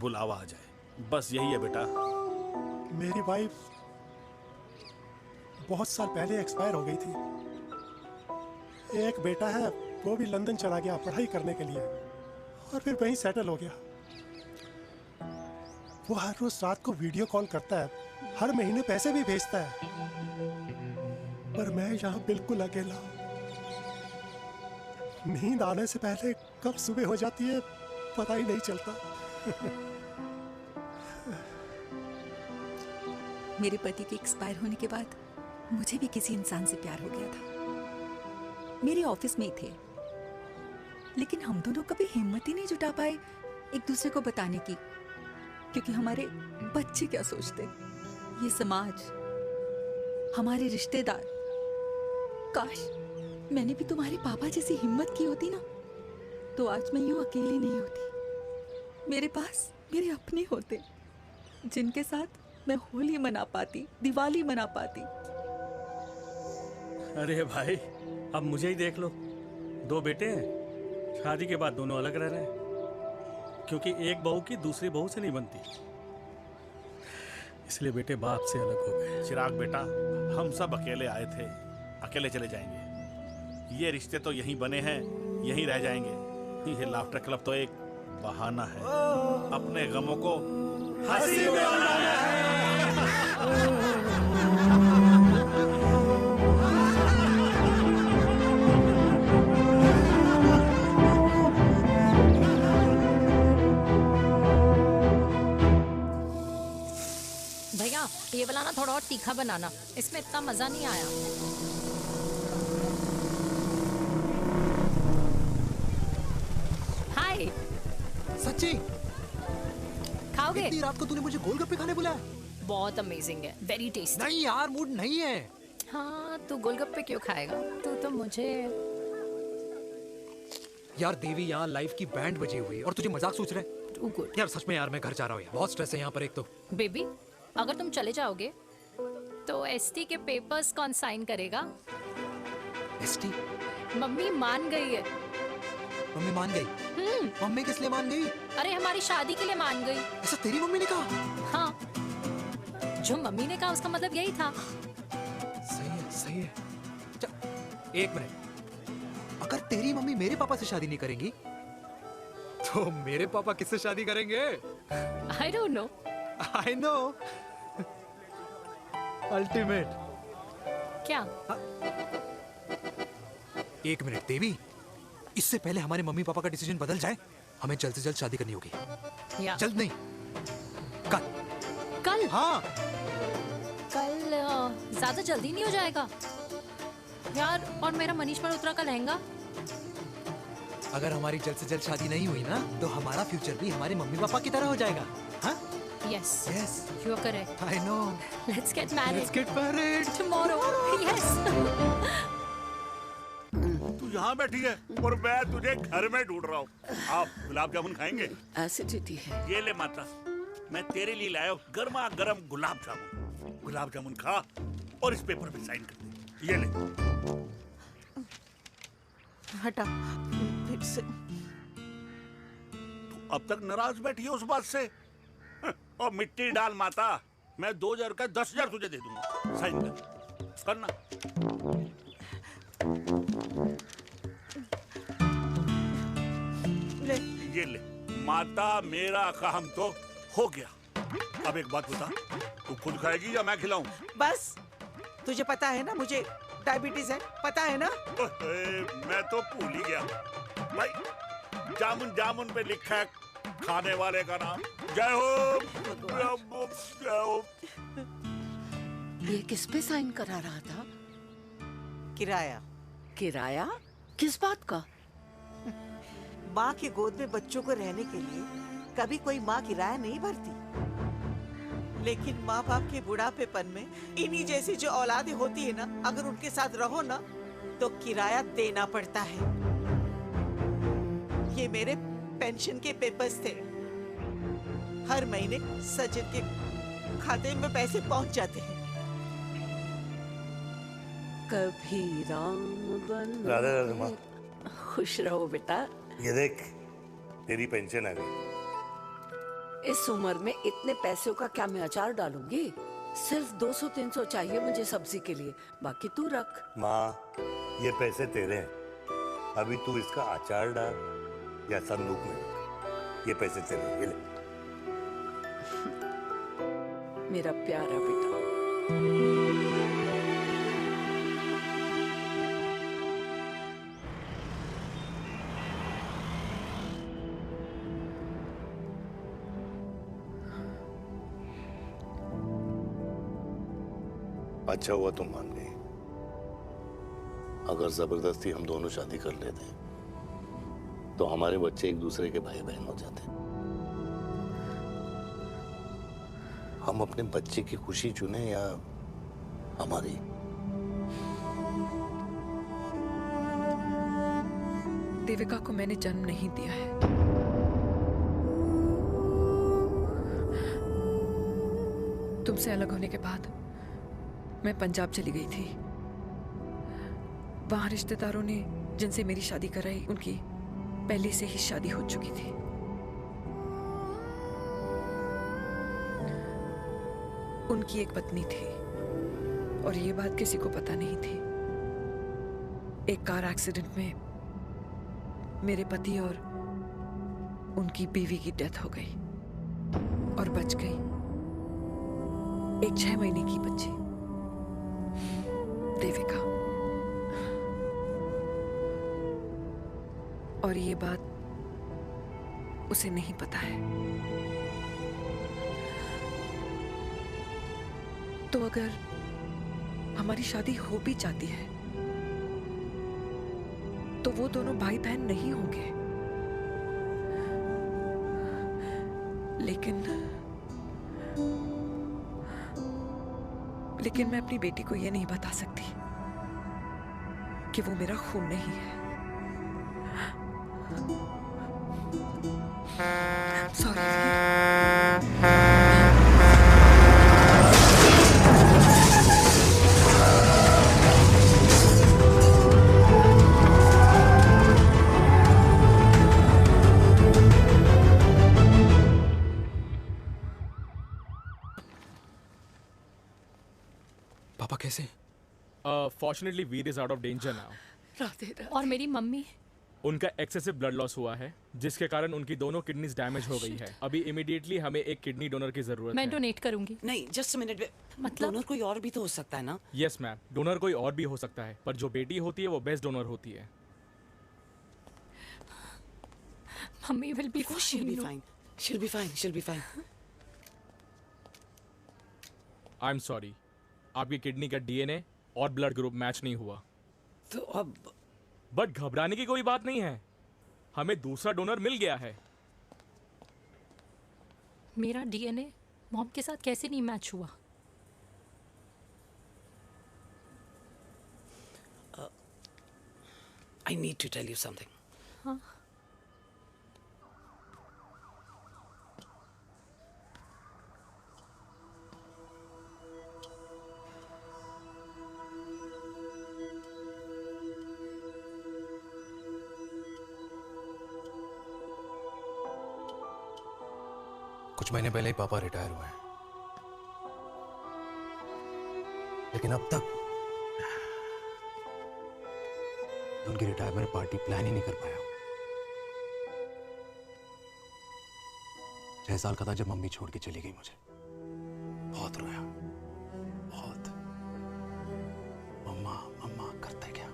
बुलावा आ जाए। बस यही है बेटा। मेरी वाइफ बहुत साल पहले एक्सपायर हो गई थी। एक बेटा है, वो भी लंदन चला गया पढ़ाई करने के लिए और फिर वहीं सेटल हो गया। वो हर रोज रात को वीडियो कॉल करता है, हर महीने पैसे भी भेजता है, पर मैं यहाँ बिल्कुल अकेला हूँ। नींद आने से पहले कब सुबह हो जाती है पता ही नहीं चलता। मेरे पति के एक्सपायर होने के बाद मुझे भी किसी इंसान से प्यार हो गया था। मेरे ऑफिस में ही थे, लेकिन हम दोनों कभी हिम्मत ही नहीं जुटा पाए एक दूसरे को बताने की, क्योंकि हमारे बच्चे क्या सोचते, ये समाज, हमारे रिश्तेदार। काश मैंने भी तुम्हारे पापा जैसी हिम्मत की होती ना, तो आज मैं यूं अकेली नहीं होती। मेरे पास मेरे अपने होते जिनके साथ मैं होली मना पाती, दिवाली मना पाती। अरे भाई, अब मुझे ही देख लो, 2 बेटे हैं, शादी के बाद दोनों अलग रह रहे हैं, क्योंकि एक बहू की दूसरी बहू से नहीं बनती, इसलिए बेटे बाप से अलग हो गए। चिराग बेटा, हम सब अकेले आए थे, अकेले चले जाएंगे। ये रिश्ते तो यहीं बने हैं, यहीं रह जाएंगे। ये लाफ्टर क्लब तो एक बहाना है अपने गमों को हंसी में बनाना भैया ये वाला ना थोड़ा और तीखा बनाना, इसमें इतना मजा नहीं आया। हाय, सच्ची खाओगे? इतनी रात को तूने मुझे गोलगप्पे खाने बुलाया? बहुत अमेजिंग है, वेरी टेस्टी। नहीं यार, मूड नहीं है। हाँ, तू गोलगप्पे क्यों खाएगा? तू तो मुझे। यार देवी, यहाँ लाइफ की बैंड बजी हुई है और तुझे मजाक सोच रहे हैं? यार सच में यार, मैं घर जा रहा हूँ यार, बहुत स्ट्रेस है यहाँ पर। एक तो बेबी, अगर तुम चले जाओगे तो एसटी के पेपर्स कौन साइन करेगा? एसटी? मम्मी मान गई है। मम्मी मान गई? मम्मी किस लिए मान गई? अरे हमारी शादी के लिए मान गई। ऐसा तेरी मम्मी ने कहा? हाँ, जो मम्मी ने कहा उसका मतलब यही था। सही है, सही है। एक मिनट, अगर तेरी मम्मी मेरे पापा से शादी नहीं करेंगी तो मेरे पापा किससे शादी करेंगे? I don't know. I know. Ultimate. क्या? एक मिनट देवी, इससे पहले हमारे मम्मी पापा का डिसीजन बदल जाए, हमें जल्द से जल्द शादी करनी होगी। जल्द नहीं, कल। कल? हाँ। कल ज्यादा जल्दी नहीं हो जाएगा यार? और मेरा मनीष मल्होत्रा का लहंगा? अगर हमारी जल्द से जल्द शादी नहीं हुई ना, तो हमारा फ्यूचर भी हमारे मम्मी पापा की तरह हो जाएगा। हाँ? Yes. Yes. You are correct. I know. Let's get married. Let's get married. Tomorrow. Yes. तू यहाँ बैठी है और मैं तुझे घर में ढूंढ रहा हूँ। आप गुलाब जामुन खाएंगे? एसिडिटी है। ये ले माता, मैं तेरे लिए लाया हूँ गर्मा गर्म गुलाब जामुन। गुलाब जामुन खा और इस पेपर पे साइन कर दे। ये ले। हटा फिर से। तू अब तक नाराज बैठी है उस बात से? और मिट्टी डाल माता, मैं 2000 का 10,000 तुझे दे दूंगा। साइन कर, करना। ले। ये ले माता, मेरा काम तो हो गया। अब एक बात बता, तू खुद खाएगी या मैं खिलाऊं? बस, तुझे पता है ना मुझे डायबिटीज है, पता है ना? मैं तो भूल ही गया भाई। जामुन जामुन पे लिखा है खाने वाले का नाम। जय हो, जय हो। ये किस पे साइन करा रहा था? किराया। किराया? किस बात का? माँ की गोद में बच्चों को रहने के लिए कभी कोई माँ किराया नहीं भरती, लेकिन माँ बाप के बुढ़ापेपन में इन्हीं जैसी जो औलादें होती है ना, अगर उनके साथ रहो ना तो किराया देना पड़ता है। ये मेरे पेंशन के पेपर्स थे। हर महीने सचिन के खाते में पैसे पहुंच जाते हैं। कभी राम बन राधे राधे माँ। खुश रहो बेटा। ये देख, तेरी पेंशन आ गई। इस उम्र में इतने पैसों का क्या मैं अचार डालूंगी? सिर्फ 200-300 चाहिए मुझे सब्जी के लिए, बाकी तू रख। माँ, ये पैसे तेरे हैं। अभी तू इसका अचार डाल या संदूक में रख। ये पैसे तेरे हैं, ये ले। मेरा प्यारा बेटा। अच्छा हुआ तुम मान गई। अगर जबरदस्ती हम दोनों शादी कर लेते तो हमारे बच्चे एक दूसरे के भाई बहन हो जाते। हम अपने बच्चे की खुशी चुने या हमारी? देविका को मैंने जन्म नहीं दिया है। तुमसे अलग होने के बाद मैं पंजाब चली गई थी। वहां रिश्तेदारों ने जिनसे मेरी शादी कराई, उनकी पहले से ही शादी हो चुकी थी। उनकी एक पत्नी थी और ये बात किसी को पता नहीं थी। एक कार एक्सीडेंट में मेरे पति और उनकी बीवी की डेथ हो गई और बच गई एक 6 महीने की बच्ची, देविका। और ये बात उसे नहीं पता है। तो अगर हमारी शादी हो भी जाती है तो वो दोनों भाई बहन नहीं होंगे। लेकिन मैं अपनी बेटी को ये नहीं बता सकती कि वो मेरा खून नहीं है। सॉरी। पापा कैसे? Fortunately Veer is out of danger now. और मेरी मम्मी? उनका एक्सेसिव ब्लड लॉस हुआ है जिसके कारण उनकी दोनों किडनीज डैमेज हो गई है। अभी इमीडिएटली हमें एक किडनी डोनर की जरूरत मैं है। डोनेट करूंगी। नहीं, जस्ट मिनट। मतलब डोनर कोई और भी तो हो सकता है ना? यस मैम, डोनर कोई और भी हो सकता है, पर जो बेटी होती है वो बेस्ट डोनर होती है। Mummy will be fine. She'll be fine. She'll be fine. She'll be fine. I am sorry, आपकी किडनी का डीएनए और ब्लड ग्रुप मैच नहीं हुआ। तो अब बट घबराने की कोई बात नहीं है, हमें दूसरा डोनर मिल गया है। मेरा डीएनए मॉम के साथ कैसे नहीं मैच हुआ? I need to tell you something. हाँ? कुछ महीने पहले ही पापा रिटायर हुए हैं, लेकिन अब तक उनकी रिटायरमेंट पार्टी प्लान ही नहीं कर पाया। 6 साल का था जब मम्मी छोड़ के चली गई मुझे। बहुत रोया, बहुत। मम्मा मम्मा करता क्या,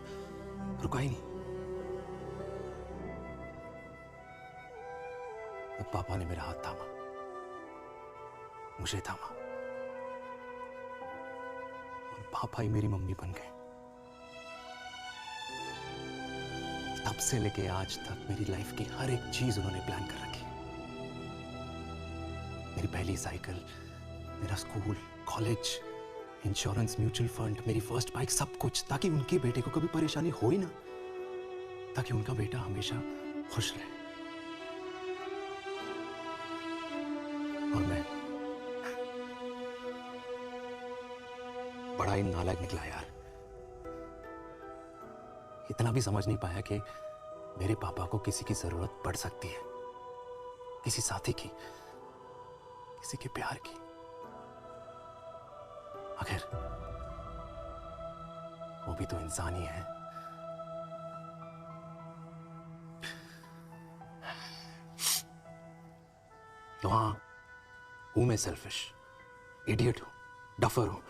रुका ही नहीं। तब पापा ने मेरा हाथ थामा, मुझे थामा, और पापा ही मेरी मम्मी बन गए। तब से लेके आज तक मेरी लाइफ की हर एक चीज उन्होंने प्लान कर रखी। मेरी पहली साइकिल, मेरा school, college, insurance, mutual fund, मेरी फर्स्ट बाइक, सब कुछ, ताकि उनके बेटे को कभी परेशानी हो ही ना, ताकि उनका बेटा हमेशा खुश रहे। और मैं बड़ा ही नालायक निकला यार। इतना भी समझ नहीं पाया कि मेरे पापा को किसी की जरूरत पड़ सकती है, किसी साथी की, किसी के प्यार की। आखिर वो भी तो इंसान ही है। तो हाँ, हूं मैं सेल्फिश, इडियट हूं, डफर हूं,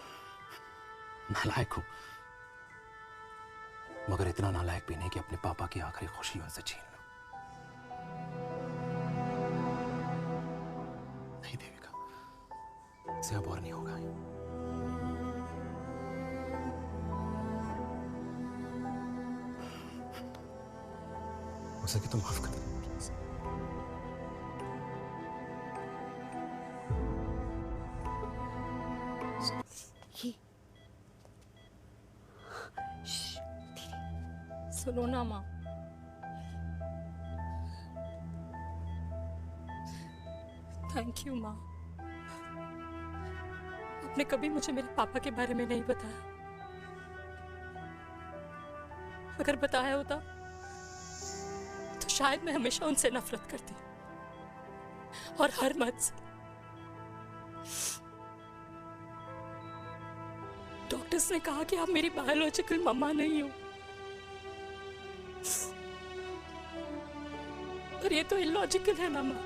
नालायक हूं, मगर इतना नालायक भी नहीं कि अपने पापा की आखिरी खुशी उनसे छीन लूं। नहीं देविका, इससे अब और नहीं होगा। हो सके तो माफ कर दो। सुनो ना माँ, थैंक यू माँ। आपने कभी मुझे मेरे पापा के बारे में नहीं बताया। अगर बताया होता तो शायद मैं हमेशा उनसे नफरत करती और हर मत से। डॉक्टर्स ने कहा कि आप मेरी बायोलॉजिकल मम्मा नहीं हो, पर ये तो इलॉजिकल है ना माँ।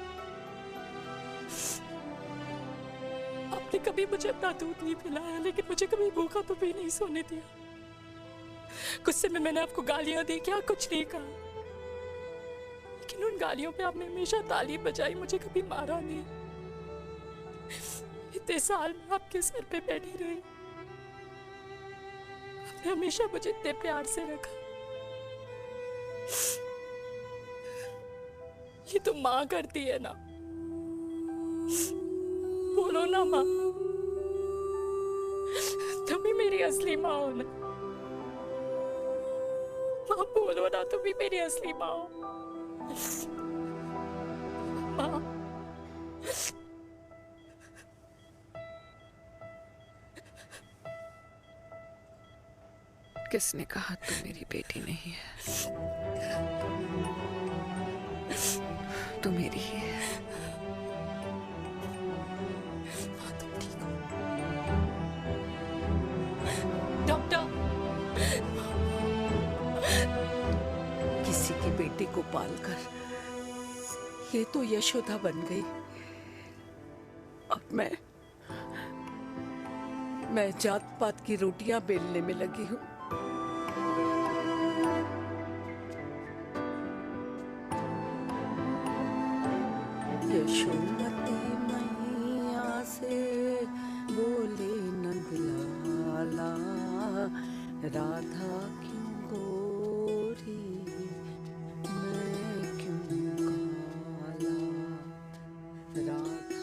आपने कभी मुझे अपना दूध नहीं पिलाया, लेकिन मुझे कभी भूखा तो भी नहीं सोने दिया। गुस्से में मैंने आपको गालियां दी, क्या कुछ नहीं कहा, लेकिन उन गालियों पे आपने हमेशा ताली बजाई, मुझे कभी मारा नहीं। इतने साल में आपके सर पे बैठी रही, आपने हमेशा मुझे इतने प्यार से रखा। ये तो माँ करती है ना, बोलो ना माँ, तुम ही मेरी असली माँ हो ना। माँ बोलो ना, तुम ही मेरी असली माँ हो। माँ, किसने कहा तू मेरी बेटी नहीं है? तू मेरी ही है। डॉक्टर, किसी की बेटी को पालकर ये तो यशोदा बन गई, और मैं जात पात की रोटियां बेलने में लगी हूँ। यशोमती मैया से बोले नंदलाला, राधा क्यों गोरी मैं क्यों काला, राधा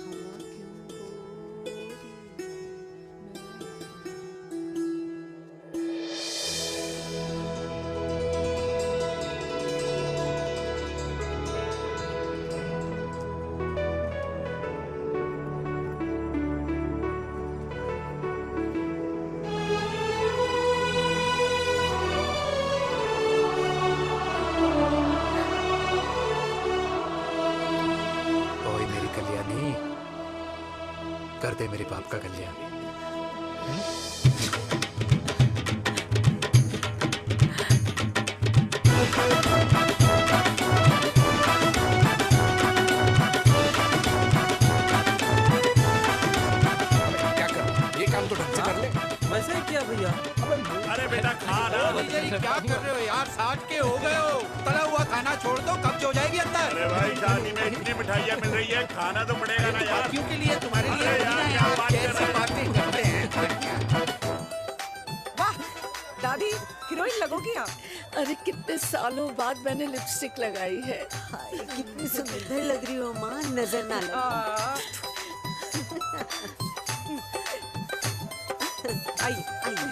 कर दे मेरे बाप का कल्याण। क्या कर, ये काम तो ढंग से कर ले। वैसे ही किया भैया। अरे बेटा खा ना। क्या कर रहे हो यार, 60 के हो गए हो, तला हुआ खाना छोड़ दो, कब्ज हो जाएगी अंदर। अरे भाई शादी में इतनी मिठाइयाँ मिल रही है, खाना तो पड़ेगा ना यार। क्यों के लिए तुम्हारे लिए अरे यार क्या बात कर रहे बातें करते हैं। वाह दादी, हीरोइन लगोगी आप। अरे कितने सालों बाद मैंने लिपस्टिक लगाई है। कितनी सुंदर लग रही हो माँ, नजर ना लगे। आइए आइए।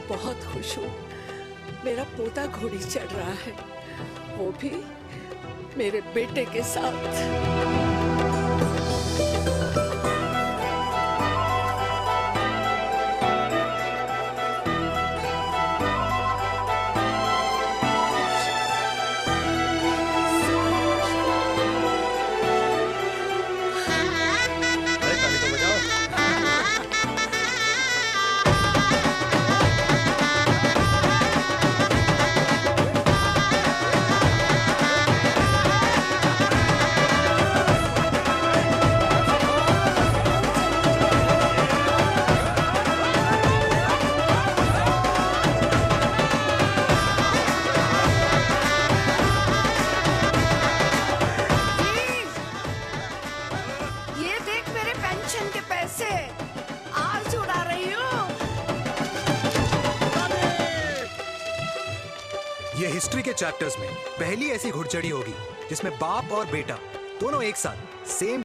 बहुत खुश हूँ। मेरा पोता घोड़ी चढ़ रहा है, वो भी मेरे बेटे के साथ। ये देख मेरे पेंशन के पैसे आज उड़ा रही हूँ। ये हिस्ट्री के चैप्टर्स में पहली ऐसी घुड़चढ़ी होगी जिसमें बाप और बेटा दोनों एक साथ सेम